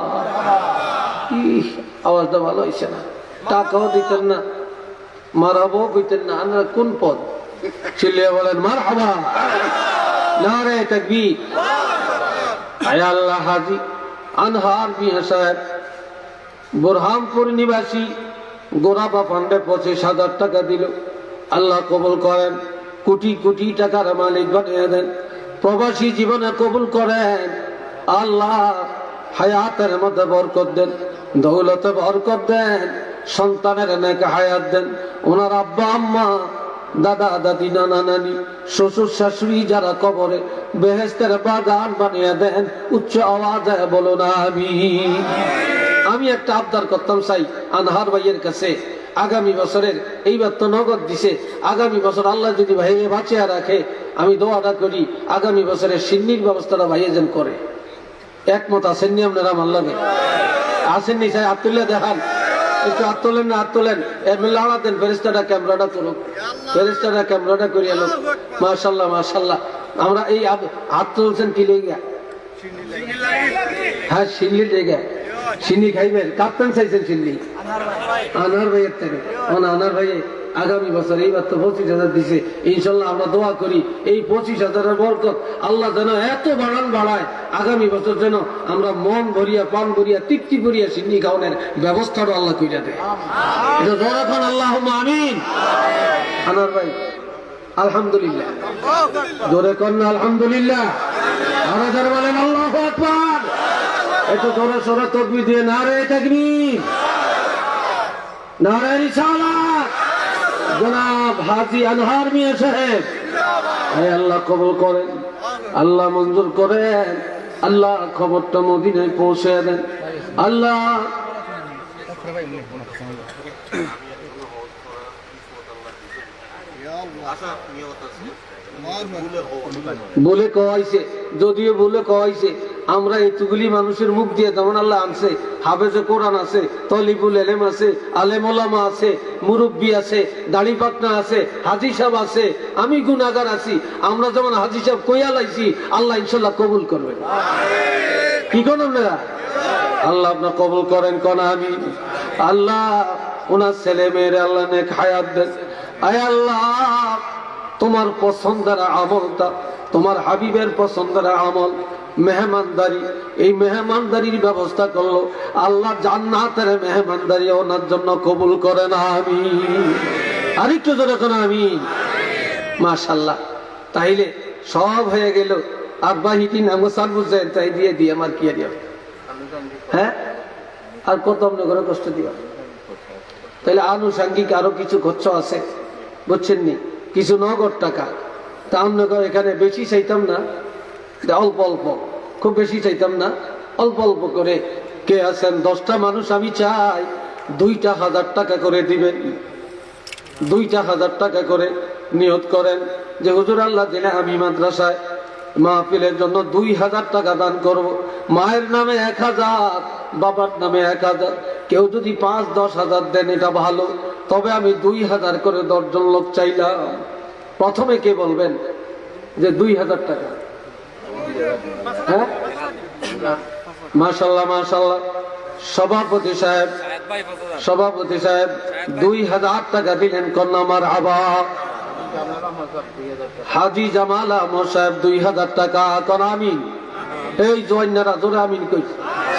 আওয়াজটা ভালো হয়েছে না? টাকাও দিতেন না, মারহাবাও কইতেন না, আপনার কোন পদ? চিল্লিয়ে বলেন মারহাবা, নারে তাকবীর। আয় আল্লাহ, হাজী আনহার মিয়া সাহেব বোরহানপুর নিবাসী, গোরাবা ফান্ডে 25,000 টাকা দিল। আল্লাহ কবুল করেন, কোটি কোটি টাকার মালিক বানিয়ে দেন, প্রবাসী জীবনে কবুল করেন। আল্লাহ হায়াতের মধ্যে বরকত দেন, দৌলতে বরকত দেন, সন্তানের নেক হায়াত দেন। ওনার আব্বা আম্মা, দাদা দাদি, নানা নানি, শ্বশুর শাশুড়ি যারা কবরে, বেহেশতের বাগান বানিয়ে দেন। উচ্চ আওয়াজে বলুন আমিন। আমি একটা আবদার করতাম চাই আনহার ভাইয়ের কাছে, আগামী বছরের, এইবার তো নগদ দিছে, আগামী বছর আল্লাহ যদি ভাইয়ে বাঁচিয়ে রাখে, আমি দোয়াটা করি আগামী বছরের সিন্নির ব্যবস্থাটা ভাইয়ে যেন করে। একমত আসেননি আপনারা? আমার লাগে আসেননি? চাই হাত তুলে দেখান, একটু হাত তোলেন না? হাত তোলেন, লাড়া দেন, ফেরেস্তাটা ক্যামেরাটা করুক, ফেরেস্তাটা ক্যামেরাটা করিয়া লোক। মাশাল্লাহ মাশাল্লাহ। আমরা এই হাত তুলছেন কি লেগে? হ্যাঁ, সিন্নি লেগে। সিন্নি খাইবেন? কাপ্তান চাইছেন সিন্নি? আনার ভাইয়ের থেকে। আনার ভাই আগামী বছর, এইবার তো 25,000 দিছে, ইনশাল্লাহ আমরা দোয়া করি এই 25,000-এর বরকত আল্লাহ যেন এত বাড়ায়, আগামী বছর যেন আমরা মন ভরিয়া, প্রাণ ভরিয়া, তৃপ্তি ভরিয়া সিন্নি খাওয়ানোর ব্যবস্থাটা আল্লাহ কইরা দেয়। এটা দোয়া করেন আল্লাহুম্মা আমিন। আনার ভাই আলহামদুলিল্লাহ, জোরে করেন আলহামদুলিল্লাহ। আরো জোরে বলেন আল্লাহু আকবার। একটু জোরে সোরে তাকবীর দিয়ে নারে তাকবীর, নারে রিসালাত। জনাব হাজী আনহার মিয়া সাহেব, আল্লাহ কবুল করেন, আল্লাহ মঞ্জুর করেন, আল্লাহ খবরটা মদিনায় পৌঁছে দেন। আল্লাহ বলে কওয়াইছে, যদিও বলে কওয়াইছে, আমরা এতগুলি মানুষের মুখ দিয়ে যেমন আল্লাহ আনছে, হাফেজে কোরআন আছে, তলিবুল এলেম আছে, আলেম ওলামা আছে, মুরব্বী আছে, দাড়ি পাকনা আছে, হাজী সাহেব আছে, আমি গুনাহগার আছি। আমরা যেমন হাজী সাহেব কইয়া লাইছি, আল্লাহ ইনশাল্লাহ কবুল করবেন। কি কোন আপনারা? আল্লাহ আপনার কবুল করেন কোন আমিন। আল্লাহ ওনার ছেলে মেয়ের আল্লাহ নেক হায়াত দেন। আয় আল্লাহ, তোমার পছন্দের আমলটা, তোমার হাবিবের পছন্দের আমল মেহমানদারি, এই মেহমানদারির ব্যবস্থা করলো আল্লাহ, জান্নাতের মেহমানদারি ওনার জন্য কবুল করেন আমিন। আরেকটু জোরে করে আমিন। মাশাআল্লাহ, তাইলে সব হয়ে গেল। আর বাহিটি নাম সাল বুঝছেন, তাই দিয়ে দিয়ে আমার কি দিও, হ্যাঁ আর কত আপনি করে কষ্ট দিও। তাহলে আনুষাঙ্গিক আরো কিছু খরচ আছে, বুঝছেন নি, কিছু নগদ টাকা। তা আমরা এখানে বেশি চাইতাম না, অল্প অল্প, খুব বেশি চাইতাম না, অল্প অল্প করে। কে আছেন 10টা মানুষ, আমি চাই 2,000 টাকা করে দিবেন। 2,000 টাকা করে নিয়ত করেন যে হুজুর আল্লাহ দিলে আমি মাদ্রাসায় মাহফিলের জন্য 2,000 টাকা দান করব। মায়ের নামে 1,000, বাবার নামে 1,000। কেউ যদি 5-10 হাজার দেন এটা ভালো, তবে আমি 2,000 করে 10 জন লোক চাইলাম। প্রথমে কে বলবেন যে 2,000 টাকা? হ্যাঁ, মাশাআল্লাহ মাশাআল্লাহ। সভাপতি সাহেব, সভাপতি সাহেব 2,000 টাকা দিলেন, কন্যা মারহাবা। হাজি জামাল আহমদ সাহেব 2,000 টাকা, কন আমিন। এই জয়নারা জোরে আমিন কইস,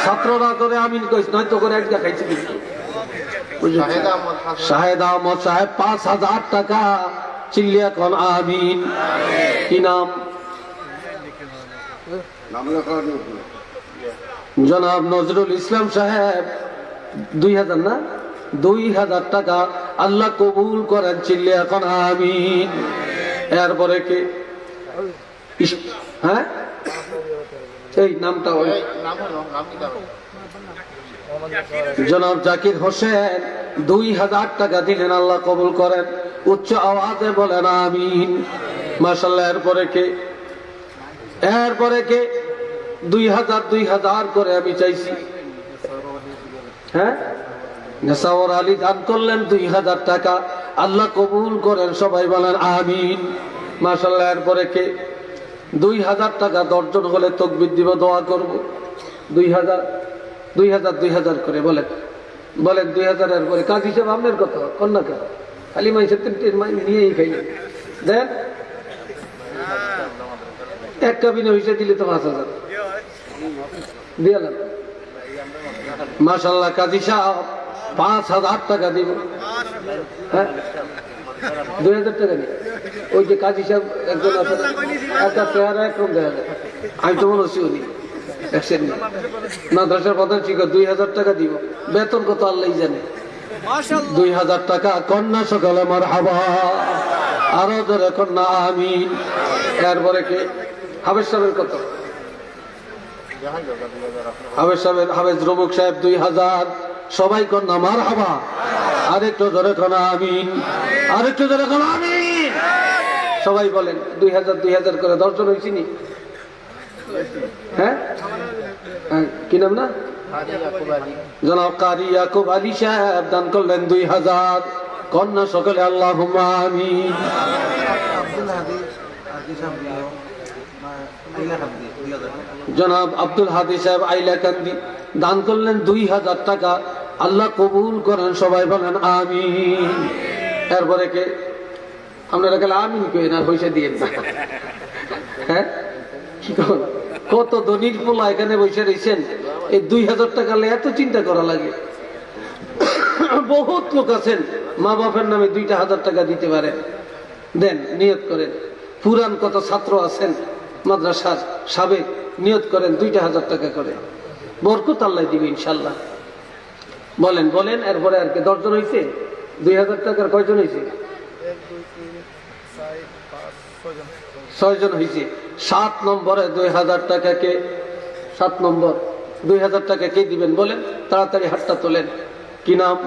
ছাত্ররা জোরে আমিন কইস, নয়তো করে এক দেখাইছি কিন্তু। শাহেদ আহমদ সাহেব 5,000 টাকা, চিল্লিয়া কন আমিন। কি নাম? জনাব নজরুল ইসলাম সাহেব 2,000 না, 2,000 টাকা, আল্লাহ কবুল করেন, চিল্লে এখন আমিন। এরপরে কে? হ্যাঁ, এই নামটা জনাব জাকির হোসেন 2,000 টাকা দিলেন, আল্লাহ কবুল করেন, উচ্চ আওয়াজে বলেন আমিন। মাশাআল্লাহ। এরপরে কে? এরপরে কে? 2,000 করে আমি চাইছি। হ্যাঁ, নেসাওয়ার আলী দান করলেন 2,000 টাকা, আল্লাহ কবুল করেন, সবাই বলেন আমিন। মাশাআল্লাহ। এরপরে কে? 2,000 টাকা 10 জন হলে তাকবীর দিব, দোয়া করব। 2,000 করে বলেন, বলেন 2,000। এরপরে কাজ হিসেবে আপনার কথা, কন্যা কা খালি মাইসের নিয়েই খাইলেন, দেন এক কাবিনে হইসে দিলে তো 5,000 দিলাম। মাশাআল্লাহ। কাজী সাহেব 5,000 টাকা দিব। হ্যাঁ, 2,000 টাকা নিয়ে ওই যে কাজী সাহেব একজন আছে, একটা চেহারা একরকম দেখা যায়, আমি তো মনে হচ্ছি উনি দেখছেন না, মাদ্রাসার প্রধান শিক্ষক 2,000 টাকা দিব, বেতন কত আল্লাহ জানে। 2,000 টাকা, কন্যা সকালে মারহাবা, আরো ধরে কন্যা আমিন। এরপরে কে? হাফেজ সাহেবের কত? হাফেজ সাহেবের, হাফেজ রবুক সাহেব 2,000, সবাই কন্যা মারহাবা, আরেকটু ধরে কন্যা আমিন, আরেকটু ধরে কন্যা আমিন। সবাই বলেন 2,000 করে 10 জন হয়েছি নি? হ্যাঁ, কি নাম না? জনাব কারি ইয়াকুব আলী সাহেব দান করলেন 2,000, কন্যা সকলে আল্লাহুম্মা আমিন। জনাব আব্দুল হাদি সাহেব আইলাকান্দি দান করলেন 2,000 টাকা, আল্লাহ কবুল করেন, সবাই বলেন আমিন। এরপরে কে? আপনারা গেলে আমিন কে না পয়সা দিয়ে না। হ্যাঁ, কি কত ধনীর পোলা এখানে বসে রয়েছেন, এই 2,000 টাকা এত চিন্তা করা লাগে। বহুত লোক আছেন মা বাপের নামে 2,000 টাকা দিতে পারেন, দেন, নিয়ত করেন। পুরান কত ছাত্র আছেন মাদ্রাসার সাবেক, নিয়ত করেন 2,000 টাকা করে, বরকত আল্লাহ দিবে ইনশাল্লাহ। বলেন বলেন। এরপরে আর কে? 10 জন হয়েছে? 2,000 টাকার কয়জন হয়েছে? 6 জন হয়েছে। 7 নম্বরে 2,000 টাকা কে? 7 নম্বর 2,000 টাকা কে দিবেন বলেন, তাড়াতাড়ি হাতটা তোলেন। কি নাম?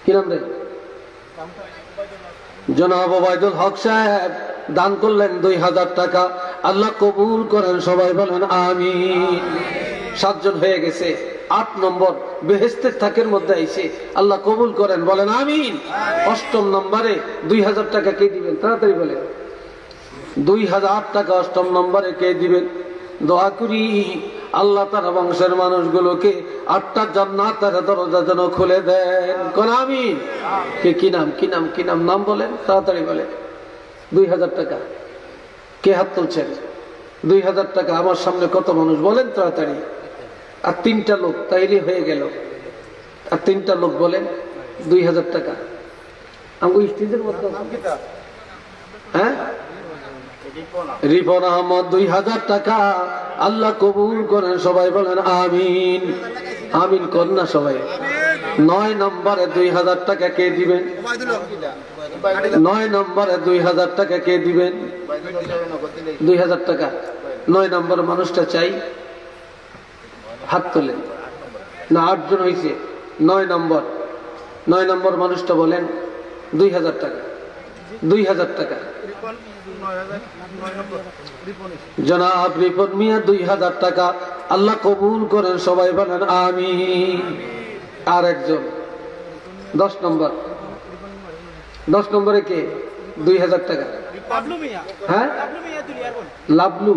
কি নাম রে? জনাব ওবায়দুল হক সাহেব দান করলেন 2,000 টাকা, আল্লাহ কবুল করেন, সবাই বলেন আমিন। 7 জন হয়ে গেছে। 8 নম্বর বেহেশতের থাকের মধ্যে আইছে, আল্লাহ কবুল করেন, বলেন আমিন। 8ম নম্বরে 2,000 টাকা কে দিবেন? তাড়াতাড়ি বলেন। 2,000 টাকা 8ম নম্বরে কে দিবেন? দোয়া করি আল্লাহ তার বংশের মানুষগুলোকে 8টা জান্নাতের দরজা যেন খুলে দেন। কোন আমিন। কি নাম কি নাম কি নাম? নাম বলেন, তাড়াতাড়ি বলেন। 2000 টাকা। কে হাত তুলছেন? 2000 টাকা। আমার সামনে কত মানুষ বলেন তাড়াতাড়ি। আর 3টা লোক, তাইলে হয়ে গেল। আর 3টা লোক বলেন 2000 টাকা। আমি স্টেজের মধ্যে, হ্যাঁ, রিপন আহমদ 2000 টাকা। আল্লাহ কবুল করেন। সবাই বলেন আমিন। আমিন কর না সবাই। 9 নম্বরে 2000 টাকা কে দিবেন? 9 নম্বরে 2000 টাকা কে দিবেন? 2000 টাকা। 9 নম্বর মানুষটা চাই, হাত তোলেন। না 8 জন হয়েছে। 9 নম্বর মানুষটা বলেন 2000 টাকা। 2000 টাকা। জনাব রিপন মিয়া 2000 টাকা। আল্লাহ কবুল করেন। সবাই বলেন আমিন। আর একজন 10 নম্বর। 10 নম্বরে কে? 2000 টাকা। হ্যাঁ, লাবলু।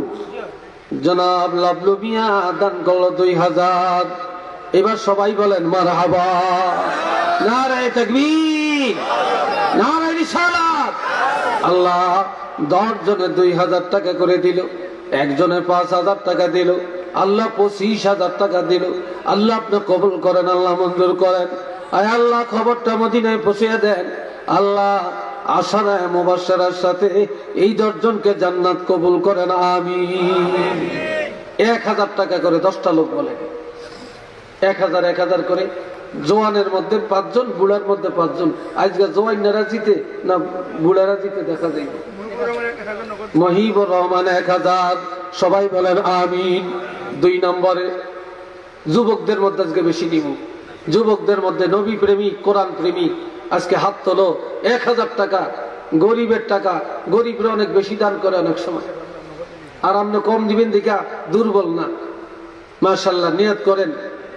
জনাব লাবলু মিয়া দান করলো 2000। এবার সবাই বলেন মারহাবা। নারায়ে তাকবীর, নারায়ে রিসালাত। আল্লাহ 10 জনে 2000 টাকা করে দিল। একজনে 5000 টাকা দিল। আল্লাহ 25,000 টাকা দিল। আল্লাহ আপনি কবুল করেন, আল্লাহ মঞ্জুর করেন। আয় আল্লাহ খবরটা মদিনায় পৌঁছে দেন। আল্লাহ আশারায়ে মুবাশশারার সাথে এই 10 জনকে জান্নাত কবুল করেন আমিন। 1000 টাকা করে 10টা লোক বলেন। 1000 করে। জোয়ানের মধ্যে 5 জন, বুড়ার মধ্যে 5 জন। আজকে জোয়াইনারা জিতে না বুড়ারা জিতে দেখা যায়। মহিবুর রহমান 1000। সবাই বলেন আমিন। 2 নম্বরে যুবকদের মধ্যে আজকে বেশি নিব। যুবকদের মধ্যে নবী প্রেমিক, কোরআন প্রেমিক আজকে হাত তোলো। 1000 টাকা। গরিবের টাকা। গরিবরা অনেক বেশি দান করে অনেক সময়। আর আপনি কম দিবেন দেখা দুর্বল না। মাশাআল্লাহ, নিয়ত করেন।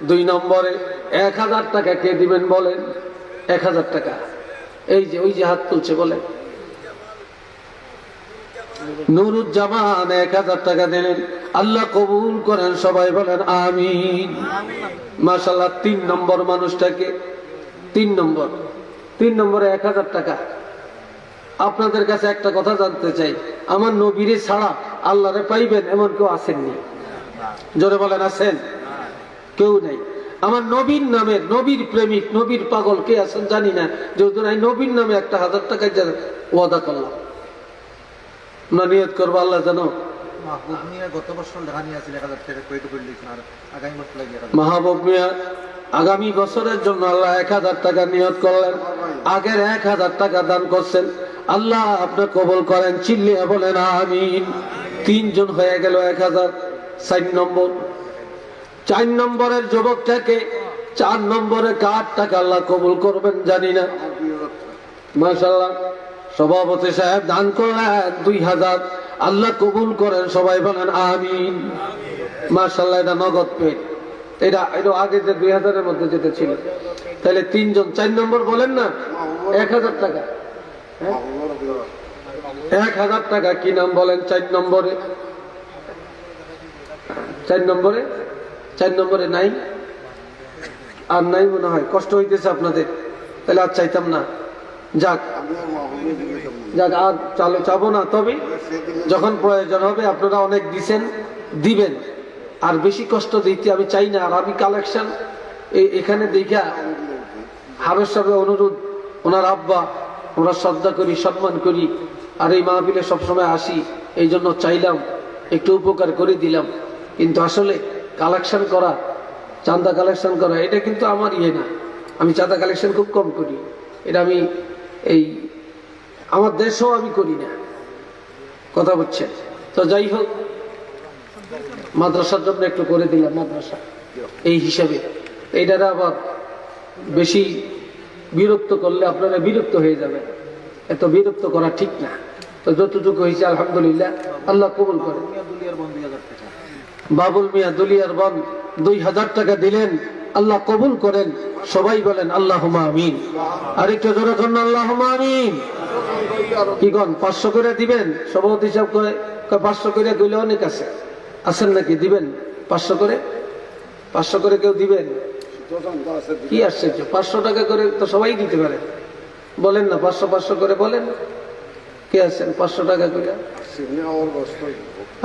2 নম্বরে 1000 টাকা কে দিবেন বলেন? 1000 টাকা। এই যে ওই যে হাত তুলছে বলেন। নুরুজ্জামান 1000 টাকা দিলেন। আল্লাহ কবুল করেন। সবাই বলেন আমিন। মাশাআল্লাহ। 3 নম্বর মানুষটাকে 3 নম্বরে 1000 টাকা। আপনাদের কাছে একটা কথা জানতে চাই, আমার নবীরে ছাড়া আল্লাহরে পাইবেন এমন কেউ আসেননি? জোরে বলেন আছেন? কেউ নেই। আমার নবীর নামের, নবীর প্রেমিক, নবীর পাগল কে আছেন জানি না। যেহেতু নাই নবীর নামে একটা 1000 টাকা ওয়াদা করলাম না, নিয়ত করবো আল্লাহ জানো। মাহবুব মিয়া আগামী বছরের জন্য আল্লাহ 1000 টাকা নিয়ত করলেন। আগের 1000 টাকা দান করছেন। আল্লাহ আপনি কবুল করেন। চিল্লিয়া বলেন আমিন। 3 জন হয়ে গেল 1000। 4 নম্বর। 4 নম্বরের যুবকটাকে 4 নম্বরে কার টাকা আল্লাহ কবুল করবেন জানি না। মাশাআল্লাহ, সভাপতি সাহেব দান করলেন 2000। আল্লাহ কবুল করেন। সবাই বলেন আমিন। মাশাআল্লাহ, এটা নগদ পেট। এটা আগে যে 2000-এর মধ্যে যেটা ছিল। তাহলে 3 জন। 4 নম্বর বলেন না 1000 টাকা। 1000 টাকা। কি নাম বলেন? 4 নম্বরে। 4 নম্বরে নাই আর নাই মনে হয়। কষ্ট হইতেছে আপনাদের। তাহলে আর চাইতাম না। যাক আর চাবো না। তবে যখন প্রয়োজন হবে আপনারা অনেক দিছেন, দিবেন। আর বেশি কষ্ট দিতে আমি চাই না। আর আমি কালেকশন এখানে দেখা হাবের সাহেব অনুরোধ, ওনার আব্বা, ওনার শ্রদ্ধা করি, সম্মান করি। আর এই মাহফিলে সবসময় আসি, এই জন্য চাইলাম একটু উপকার করে দিলাম। কিন্তু আসলে কালেকশন করা, চাঁদা কালেকশন করা, এটা কিন্তু আমার ইয়ে না। আমি চাঁদা কালেকশন খুব কম করি। এটা আমি আমার দেশেও আমি করি না। কথা বুঝছেন তো? যাই হোক, মাদ্রাসার জন্য একটু করে দিলাম। মাদ্রাসা এই হিসাবে এইটারে আবার বেশি বিরক্ত করলে আপনারা বিরক্ত হয়ে যাবেন। এত বিরক্ত করা ঠিক না। তো যতটুকু হয়েছে আলহামদুলিল্লাহ, আল্লাহ কবুল করেন। বাবুল মিয়া দুলিয়ার বন 2000 টাকা দিলেন। আল্লাহ কবুল করেন। সবাই বলেন আল্লাহুম্মা আমিন। আরেকটু জোরে করুন আল্লাহুম্মা আমিন। কি কোন 500 করে দিবেন? সভাপতি হিসাব করে 500 করে দিলে অনেক আছে। আছেন নাকি? দিবেন 500 করে কেউ দিবেন? কি আশ্চর্য, 500 টাকা করে তো সবাই দিতে পারে। বলেন না 500 করে বলেন, কে আছেন 500 টাকা করে?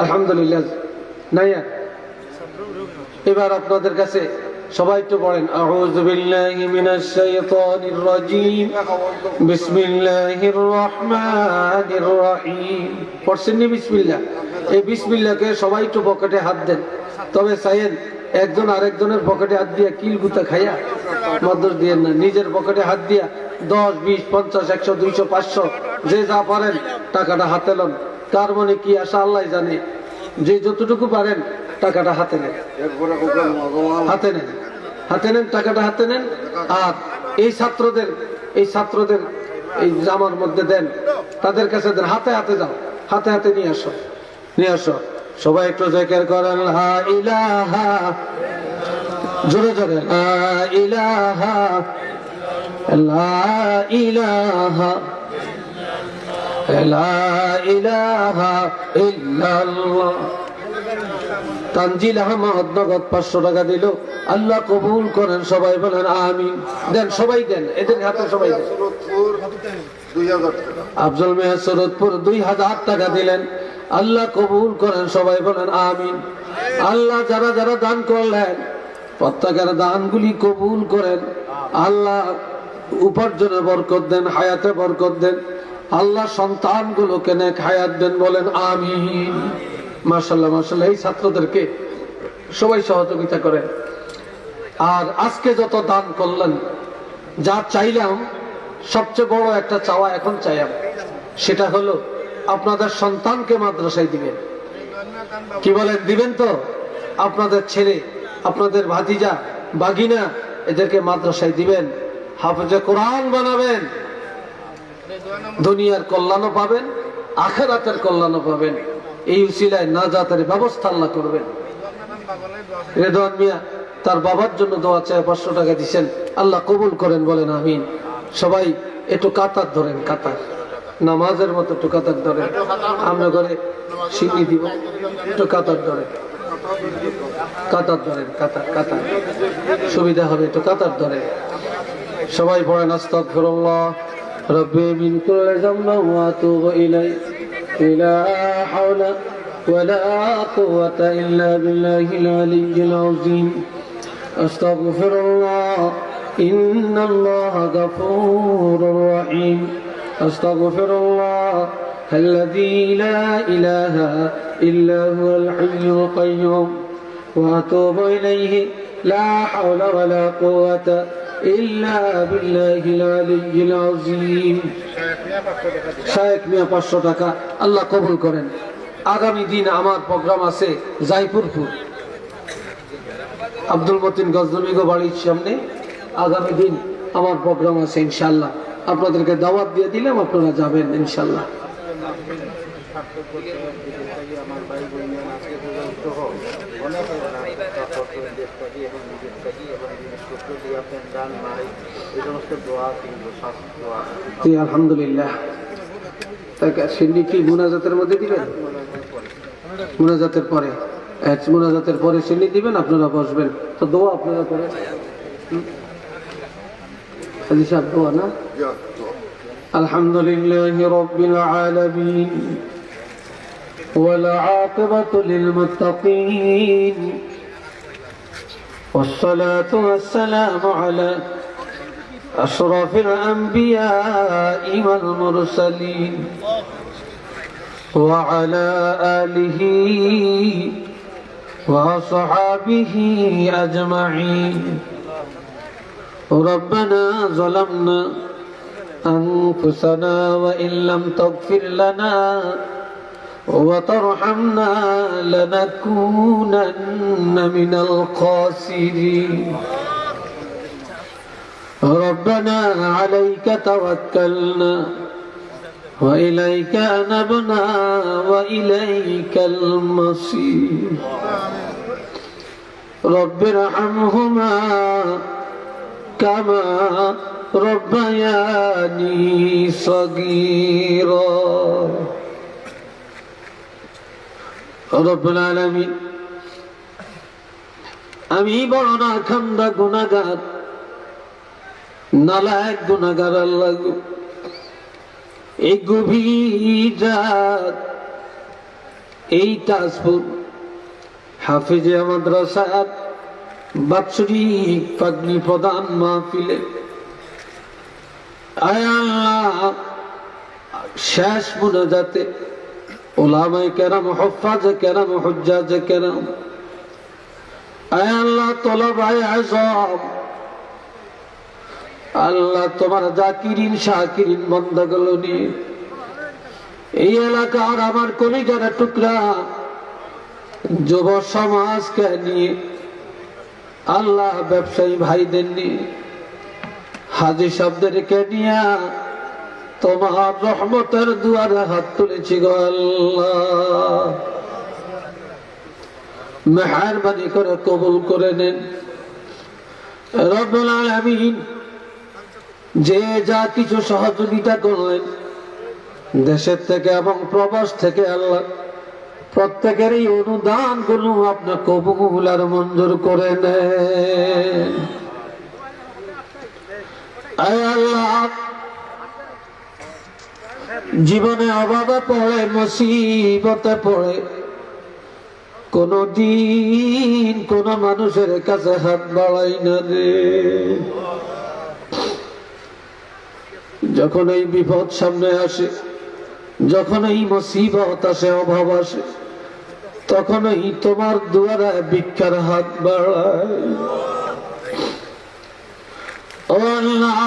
আলহামদুলিল্লাহ। নাইয়া এবার আপনাদের কাছে সবাই একটু পড়েন, আউযু বিল্লাহি মিনাশ শাইতানির রাজীম, বিসমিল্লাহির রহমানির রহিম। পড়ছেন নি বিসমিল্লাহ? এই বিসমিল্লাহকে সবাই একটু পকেটে হাত দেন। তবে চাইেন একজন আরেকজনের পকেটে হাত দিয়া কিল গুতা খাইয়া মদর দিয়েন না, নিজের পকেটে হাত দিয়া 10, 20, 50, 100, 200, 500 যে যা পারেন টাকাটা হাতে লন। কার মনে কি আশা আল্লাহ জানে। যে যতটুকু পারেন টাকাটা হাতে নেন, হাতে নেন টাকাটা হাতে নেন। আর এই ছাত্রদের এই জামার মধ্যে দেন, তাদের কাছে দেন, হাতে হাতে যাও, হাতে হাতে নিয়ে আসো। সবাই একটু জিকির করেন, লা ইলাহা, জোরে জোরে, লা ইলাহা, লা ইলাহা, লা ইলাহা ইল্লাল্লাহ। তানজিল আহমদ নগদ 500 টাকা দিল, আল্লাহ কবুল করেন। সবাই বলেন আমিন। দেন, সবাই দেন, এদের হাতে সবাই দেন। আফজল মিয়া সুরতপুর 2000 টাকা দিলেন, আল্লাহ কবুল করেন। সবাই বলেন আমিন। আল্লাহ যারা যারা দান করলেন প্রত্যেকের দানগুলি কবুল করেন। আল্লাহ উপার্জনে বরকত দেন, হায়াতে বরকত দেন। আল্লাহ সন্তানগুলোকে নেক হায়াত দেন, বলেন আমিন। মাশাআল্লাহ মাশাআল্লাহ। এই ছাত্রদেরকে সবাই সহযোগিতা করেন। আর আজকে যত দান করলেন, যা চাইলাম, সবচেয়ে বড় একটা চাওয়া এখন চাইলাম, সেটা হলো আপনাদের সন্তানকে মাদ্রাসায় দিবেন। কি বলেন, দিবেন তো? আপনাদের ছেলে, আপনাদের ভাতিজা, বাগিনা, এদেরকে মাদ্রাসায় দিবেন, হাফেজে কোরআন বানাবেন। দুনিয়ার কল্যাণও পাবেন, আখিরাতের কল্যাণও পাবেন। এই উসিলায় নাজাতের ব্যবস্থা আল্লাহ করবেন। রেদওয়ান মিয়া তার বাবার জন্য দোয়া চায়, 500 টাকা দিচ্ছেন, আল্লাহ কবুল করেন, বলেন আমিন। সবাই একটু কাতার ধরেন, কাতার নামাজের মতো একটু কাতার ধরেন। আমরা করে সিন্নি দিব, একটু কাতার ধরেন, কাতার ধরেন, কাতার কাতার সুবিধা হবে, একটু কাতার ধরেন। সবাই পড়েন, আস্তাগফিরুল্লাহ রব্বি মিন কুল্লি যামবিন ওয়া আতুবু ইলাইহি, লা হাওলা ওয়ালা কুওয়াতা ইল্লা বিল্লাহিল আলিয়্যিল আযীম। আস্তাগফিরুল্লাহ ইন্নাল্লাহা গফুরুর রহিম। আস্তাগফিরুল্লাহ الذي لا إله إلا هو الحي القيوم وأتوب إليه لا حول ولا قوة إلا بالله العلي العظيم। শায়েখ মিয়া 500 টাকা, আল্লাহ কবুল করেন। আগামী দিন আমার প্রোগ্রাম আছে জয়পুরপুর, আব্দুল মতিন গজনবী বাড়ির সামনে। আগামী দিন আমার প্রোগ্রাম আছে ইনশাআল্লাহ। আপনাদেরকে দাওয়াত দিয়ে দিলাম, আপনারা যাবেন ইনশাআল্লাহ। আলহামদুলিল্লাহ। সিন্নি কি মুনাজাতের মধ্যে দিবেন? মুনাজাতের পরে, মুনাজাতের পরে সিন্নি দিবেন, আপনারা বসবেন। তো দোয়া আপনারা করেন, হাজি সাহেব দোয়া না? আলহামদুলিল্লাহি রাব্বিল আলামিন ওয়াল আকিবাতু লিল মুত্তাকিন والصلاة والسلام على أشرف الأنبياء والمرسلين وعلى آله وصحابه أجمعين. ربنا ظلمنا أنفسنا وإن لم تغفر لنا وترحمنا لنكونن من الخاسرين. ربنا عليك توكلنا وإليك أنبنا وإليك المصير. رب ارحمهما كما ربياني صغيرا. রব্বুল আলামিন আমি বড় না খান্দা গুনাহগার, নালায়েক গুনাহগার আল্লাহ গো। এই গভীর রাত, এই তাজপুর হাফিজে মাদ্রাসার বাৎসরিক পাগনি প্রদান মাহফিলে আয় আল্লাহ শেষ মুনাজাতে উলামায়ে কেরাম, হুফাজে কেরাম, হুজ্জাজে কেরাম, আয় আল্লাহ তলাবায়ে আযম, আল্লাহ তোমার জাকিরিন শাকিরিন বান্দাগুলো নিয়ে এই এলাকার আমার কলিজার টুকরা যুব সমাজকে নিয়ে, আল্লাহ ব্যবসায়ী ভাইদের নিয়ে, হাজী সাহেবদেরকে নিয়ে তোমার রহমতের দুয়ারে হাত তুলেছি গো আল্লাহ। মেহেরবানি করে কবুল করে নেন রব্বুল আলামিন। যে যা কিছু সহযোগিতা করলেন দেশের থেকে এবং প্রবাস থেকে, আল্লাহ প্রত্যেকের এই অনুদান গুলো আপনি কবুল আর মঞ্জুর করে নেন। আয় আল্লাহ জীবনে অভাবে পড়ে, মুসিবতে পড়ে কোনদিন কোন মানুষের কাছে হাত বাড়াই না রে। যখন এই বিপদ সামনে আসে, যখন এই মুসিবত আসে, অভাব আসে, তখনই তোমার দুয়ারে ভিক্ষার হাত বাড়াই। ও আল্লাহ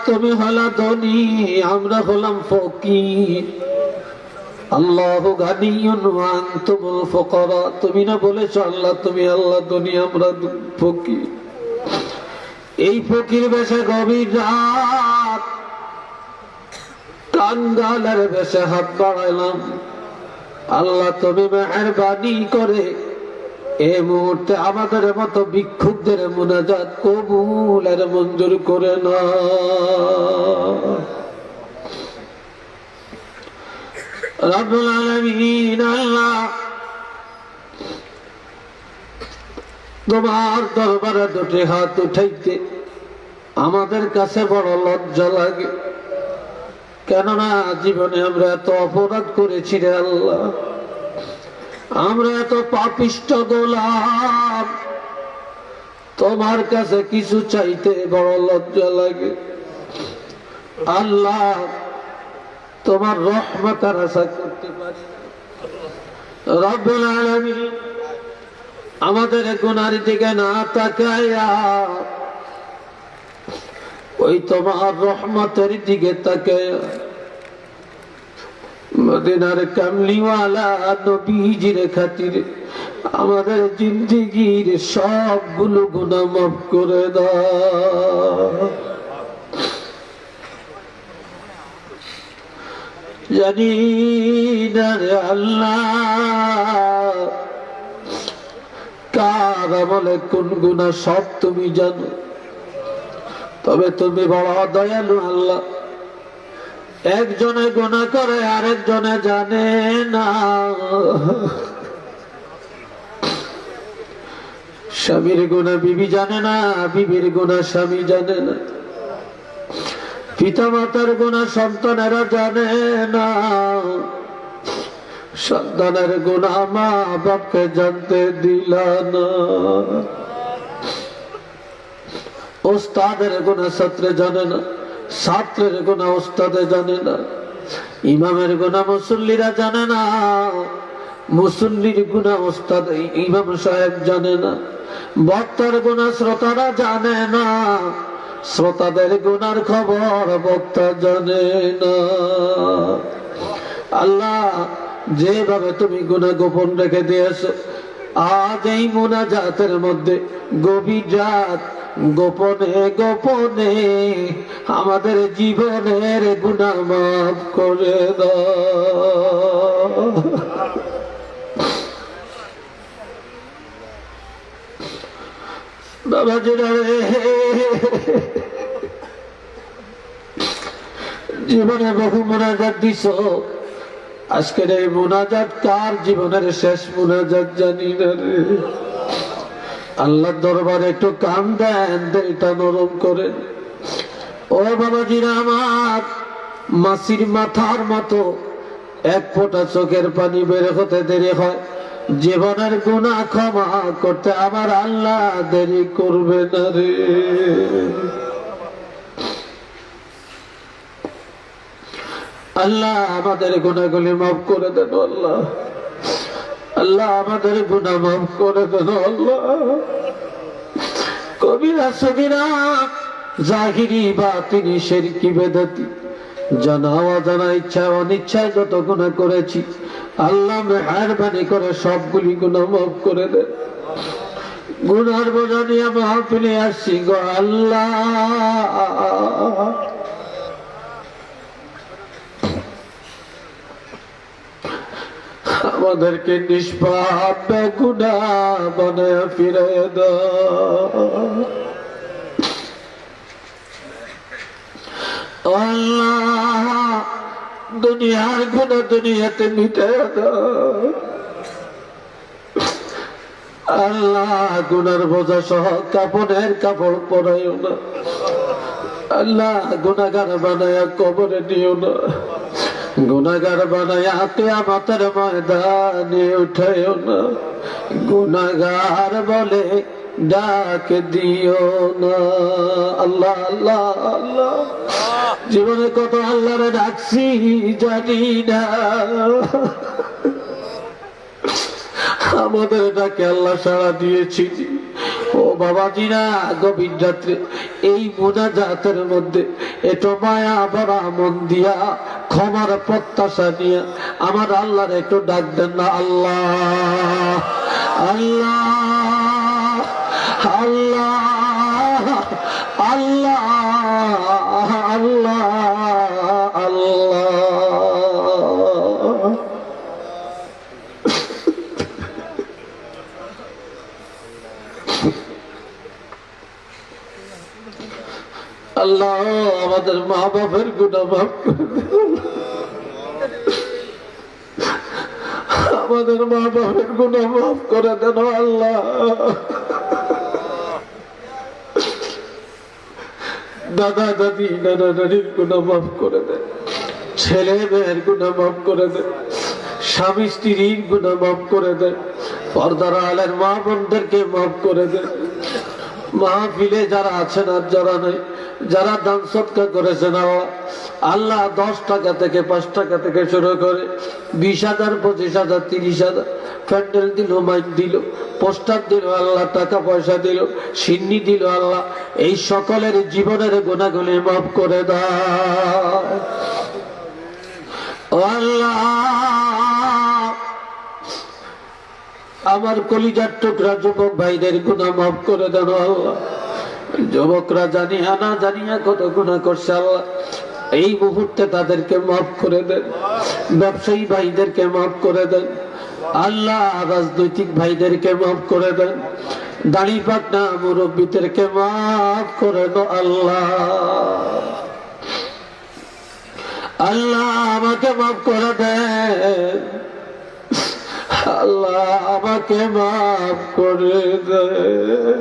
তুমি হলা ধনী, আমরা হলাম ফকির। আল্লাহু গানিয়ুন ওয়া আনতুমুল ফুকারা, তুমি না বলেছো আল্লাহ তুমি আল্লাহ ধনী, আমরা ফকির। এই ফকির বেশে গভীর রাত কাঙ্গালের বেশে হাত বাড়াইলাম। আল্লাহ তুমি মেহেরবানি করে এই মুহূর্তে আমাদের মতো ভিক্ষুকদের মুনাজাত কবুল আর মঞ্জুর করে না। রব্বুল আলামিন আল্লাহ তোমার দরবারে দুটি হাত উঠাইতে আমাদের কাছে বড় লজ্জা লাগে, কেননা জীবনে আমরা এত অপরাধ করেছি রে আল্লাহ, আমরা এত পাপিষ্ঠ গোলাম, তোমার কাছে কিছু চাইতে বড় লজ্জা লাগে। আল্লাহ তোমার রহমতের আশা করতে পারি। রব্বুল আলামিন আমাদের গুনার দিকে না তাকায়া ওই তোমার রহমতের দিকে তাকায়া মদিনার কামলিওয়ালা নবীজির খাতিরে আমাদের জিন্দেগীর সবগুলো গুনাহ মাফ করে দাও। জানি না রে আল্লাহ কার আমলে কোন গুনাহ, সব তুমি জানো, তবে তুমি বড় দয়ালু আল্লাহ। একজনে গুনাহ করে আরেকজনে জানে না, স্বামীর গুনাহ বিবি জানে না, বিবির গুনাহ স্বামী জানে না, পিতা মাতার গুনাহ সন্তানেরা জানে না, সন্তানের গুনাহ মা বাপকে জানতে দিল না, ওস্তাদের গুনাহ ছাত্রে জানে না, ছাত্রের গুনাহ ওস্তাদে জানে না, ইমামের গুনাহ মুসল্লিরা জানে না, মুসল্লির গুনাহ ওস্তাদ ইমাম সাহেব জানে না, বক্তার গুনাহ শ্রোতারা জানে না, শ্রোতাদের গুনার খবর বক্তা জানে না। আল্লাহ যেভাবে তুমি গুনাহ গোপন রেখে দিয়েছো, আজ এই মুনাজাতের মধ্যে গভীর রাত গোপনে গোপনে আমাদের জীবনের গুনাহ মাফ করে দাও। বাবাজিরা রে, জীবনে বহু মুনাজাত দিছ, আজকের এই মুনাজাত কার জীবনের শেষ মুনাজাত জানি না রে। আল্লাহ দরবারে একটু কান দেন, দিলটা নরম করেন। ও বাবাজিরা আমার, মাসির মাথার মতো এক ফোঁটা চোখের পানি বের হতে দেরি হয়, জীবনের গুনাহ ক্ষমা করতে আমার আল্লাহ দেরি করবে না রে। আল্লাহ আমাদের গুনাহগুলি মাফ করে দেন আল্লাহ। আল্লাহ আমাদের গুনাহ মাফ করে দেন আল্লাহ। কবিরা সগীরা জাহিরি বাতিনি শিরকি বেদাতি জানা অজানা ইচ্ছায় অনিচ্ছায় যত গুনাহ করেছি আল্লাহ মেহেরবানি করে সবগুলি গুনাহ মাফ করে দেন। গুনার বোঝা নিয়ে মাহফিলে আসছি গো আল্লাহ। আমাদেরকে নিষ্পাপ বেগুনাহ বানায় ফিরে দাও আল্লাহ। দুনিয়ার গুনাহ দুনিয়াতে মিটায় দাও আল্লাহ। গুনার বোঝা সহ কাপড়ের কাপড় পরাইও না আল্লাহ। গুনাহগার বানায়া কবরে দিও না, গুনাহগার বানায়া কিয়ামতের ময়দানে উঠাইও না। গুনাহগার বলে ডাক দিও না আল্লাহ আল্লাহ আল্লাহ। জীবনে কত আল্লাহরে ডাকছি জানি না, আমাদের ডাকে আল্লাহ সাড়া দিয়েছি। ও বাবাজিরা, গভীর রাত্রে এই মুনাজাতের মধ্যে একটু মায়া ভরা মন দিয়া ক্ষমার প্রত্যাশা নিয়ে আমার আল্লাহর একটু ডাক দেন না। আল্লাহ আল্লাহ আল্লাহ আল্লাহ আল্লাহ আল্লাহ। আল্লাহ আমাদের মা বাপের গুনাহ মাফ করে দেন, আমাদের মা বাপের গুনাহ মাফ করে দেন আল্লাহ। দাদা দাদি নানা নানির গুনাহ মাফ করে দেন, ছেলে মেয়ের গুনাহ মাফ করে দেন, স্বামী স্ত্রীর গুনাহ মাফ করে দেন, পর্দার আলের মা বোনদেরকে মাফ করে দেন। মাহফিলে যারা আছেন আর যারা নাই, যারা দান সদকা করেছেন আল্লাহ 10 টাকা থেকে 5 টাকা থেকে শুরু করে 20,000 25,000 30,000 প্যান্ডেল দিল, মাইক দিল, পোস্টার দিল, আল্লাহ টাকা পয়সা দিল, সিন্নি দিল, আল্লাহ এই সকলের জীবনের গুনাহগুলি মাফ করে দাও আল্লাহ। আমার কলিজার টুকরা যুবক ভাইদের গুনাহ মাফ করে দেন আল্লাহ। যুবকরা জানিয়া না জানিয়া কত গুনাহ করছে আল্লাহ, এই মুহূর্তে তাদেরকে মাফ করে দেন। ব্যবসায়ী ভাইদেরকে মাফ করে দেন আল্লাহ। রাজনৈতিক ভাইদেরকে মাফ করে দেন। দাড়ি পাকনা মুরব্বীদেরকে মাফ করে দেন আল্লাহ। আল্লাহ আমাকে মাফ করে দেন আল্লাহ, আমাকে মাফ করে দেন।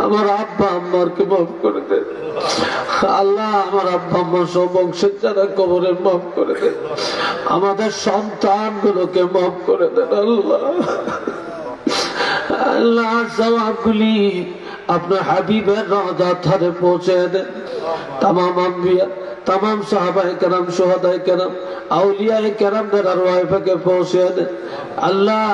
আমার আব্বা আম্মাকে মাফ করে দেন আল্লাহ। আমার আব্বা আম্মা সব বংশের যারা কবরে মাফ করে দেন। আমাদের সন্তান গুলোকে মাফ করে দেন আল্লাহ। আল্লাহ সওয়াবগুলি আপনার হাবিবের রওজা ধারে পৌঁছে দেন। তামাম আম্বিয়া, তামাম সাহাবায়ে কেরাম, শুহাদায়ে কেরাম, আউলিয়ায়ে কেরামদের আরওয়াহে পাকে পৌঁছে দেন আল্লাহ।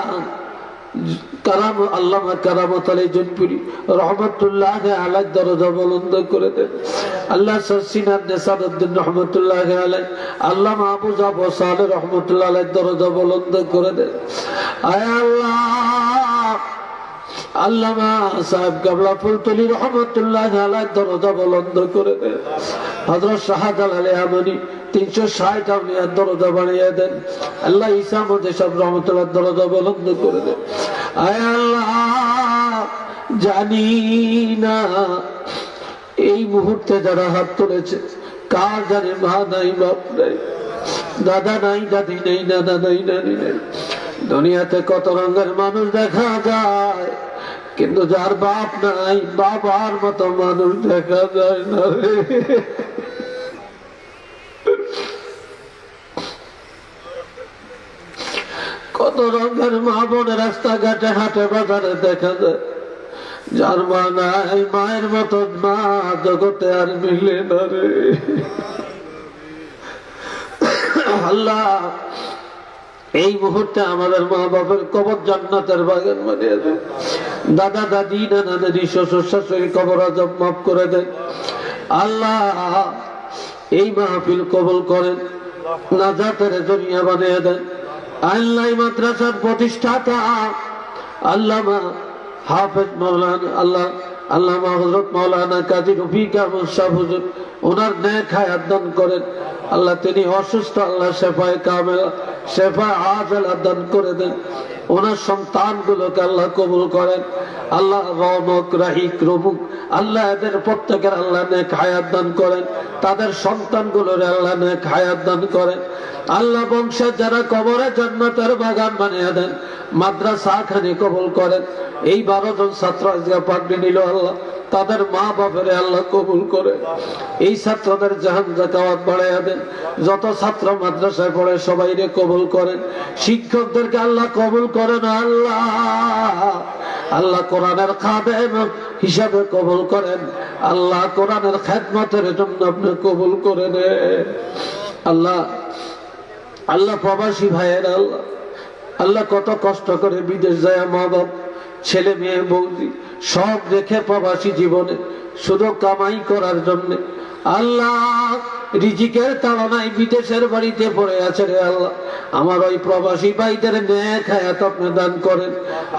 কারাম আল্লামা কারামত আলী জনপুরি রহমতুল্লাহ আলাইহি দরজা বুলন্দ করে দেন আল্লাহ। সরসিনার নেসারউদ্দিন রহমতুল্লাহ আলাইহি, আল্লামা আবু জাফর সালেহ রহমতুল্লাহ আলাইহি দরজা বুলন্দ করে দেন আয় আল্লাহ। আল্লামা সাহেব কাবলা ফুলতলি রহমতুল্লাহ আলাইহি দরজা বুলন্দ করে দেন। হযরত শাহজালাল আমানি 360 আউলিয়ার দরজা বাড়িয়ে দেন আল্লাহ। ঈসা মুদেশব রহমতুল্লাহ দরজা বুলন্দ করে দেন আয় আল্লাহ। জানি না এই মুহূর্তে যারা হাত তুলেছে কার জানে মা নাই, বাপ নাই, দাদা নাই, দাদি নেই, নানা নাই, নানি নেই। দুনিয়াতে কত রঙের মানুষ দেখা যায়, কিন্তু যার বাপ নাই, বাবার মতো মানুষ দেখা যায় না রে। কত রঙের মা বোনের রাস্তাঘাটে হাটে বাজারে দেখা যায়, যার মা নাই, মায়ের মতো মা জগতে আর মিলে না রে। আল্লাহ এই মুহূর্তে আমাদের মা বাবার কবর জান্নাতের বাগান বানিয়ে দেন। দাদা দাদি, নানা দাদি, শ্বশুর শাশুড়ি কবর আজব মাফ করে দেন। আল্লাহ এই মাহফিল কবুল করেন, নাজাতের জরিয়া বানিয়ে দেন। আল্লাহ মাদ্রাসার প্রতিষ্ঠাতা আল্লামা হাফেজ মাওলানা আল্লামা হযরত মাওলানা কাজী রফিক আহমদ সাহেব হুজুর, ওনার নেক হায়াত দান করেন। আল্লাহ তিনি অসুস্থ, আল্লাহ শেফায়ে কামেলা, শেফায়ে আজলা দান করে দেন। ওনার সন্তানগুলোকে আল্লাহ কবুল করেন। আল্লাহ রৌনক, রাহিক, রমুক, আল্লাহ এদের প্রত্যেকের আল্লাহ নেক হায়াত দান করেন। তাদের সন্তানগুলোর আল্লাহ নেক হায়াত দান করেন। আল্লাহ বংশের যারা কবরে জান্নাতের বাগান বানিয়ে দেন। মাদ্রাসা খানি কবুল করেন। এই 12 জন ছাত্র আজকে পাগড়ি নিল, আল্লাহ তাদের মা বাপের আল্লাহ কবুল করে। এই ছাত্রদের জাহান জাকাওয়াত বাড়াইয়া দেন। যত ছাত্র মাদ্রাসায় পড়ে সবাইরে কবুল করেন। শিক্ষকদেরকে আল্লাহ কবুল করেন। আল্লাহ কোরআনের খাদেম হিসাবে কবুল করেন। আল্লাহ কোরআনের খেদমতের জন্য আপনি কবুল করে নেন। আল্লাহ প্রবাসী ভাইয়ের আল্লাহ কত কষ্ট করে বিদেশ যায়, মা বাপ, ছেলে মেয়ে, বৌদি সব রেখে প্রবাসী জীবনে শুধু কামাই করার জন্য আল্লাহ রিজিকের তাড়নায় বিদেশের বাড়িতে পড়ে আছে রে আল্লাহ। আমার ওই প্রবাসী ভাইদের নেক হায়াত আপনি দান করেন।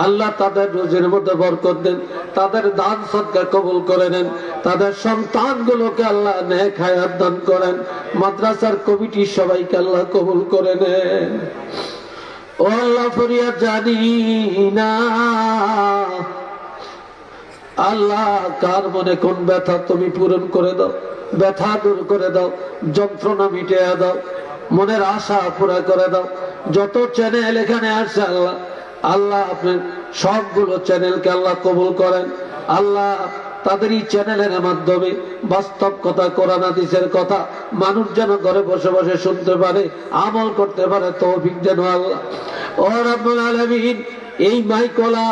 আল্লাহ তাদের রোজের মধ্যে বরকত দেন, তাদের দান সদকা কবুল করে নেন। তাদের সন্তানগুলোকে আল্লাহ নেক হায়াত দান করেন। মাদ্রাসার কমিটির সবাইকে আল্লাহ কবুল করে নেন। ও আল্লাহ ফরিয়াদ জানি না আল্লাহ কার মনে কোন ব্যথা তুমি পূরণ করে দাও, ব্যথা দূর করে দাও, যন্ত্রণা মিটিয়ে দাও, মনের আশা পুরা করে দাও। যত চ্যানেল এখানে আসছে আল্লাহ আপনি সবগুলো চ্যানেলকে আল্লাহ কবুল করেন। আল্লাহ তাদের এই চ্যানেলের মাধ্যমে বাস্তব কথা, কোরআন হাদিসের কথা মানুষ যেন ঘরে বসে বসে শুনতে পারে, আমল করতে পারে, তৌফিক দেন আল্লাহ। ও রাব্বুল আলামিন এই মাইকলা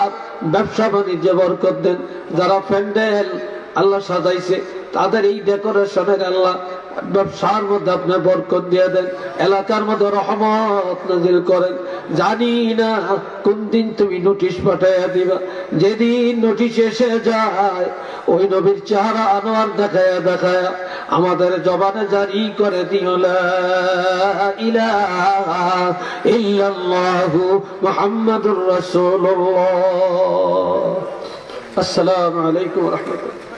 ব্যবসা বাণিজ্যে বরকত দেন। যারা প্যান্ডেল আল্লাহ সাজাইছে তাদের এই ডেকোরেশনের আল্লাহ ব্যবসার মধ্যে আপনি বরকত দিয়ে দেন। এলাকার মধ্যে রহমত নাজিল করেন। জানি না কোন দিন তুমি নোটিশ পাঠাইয়া দিবা। যেদিন নোটিশ এসে যায় ওই নবীর চেহারা আনোয়ার দেখায়া দেখায়া আমাদের জবানে জারি করে দিও লা ইলাহা ইল্লাল্লাহু মুহাম্মাদুর রাসূলুল্লাহ। আসসালামু আলাইকুম ওয়া রাহমাতুল্লাহ।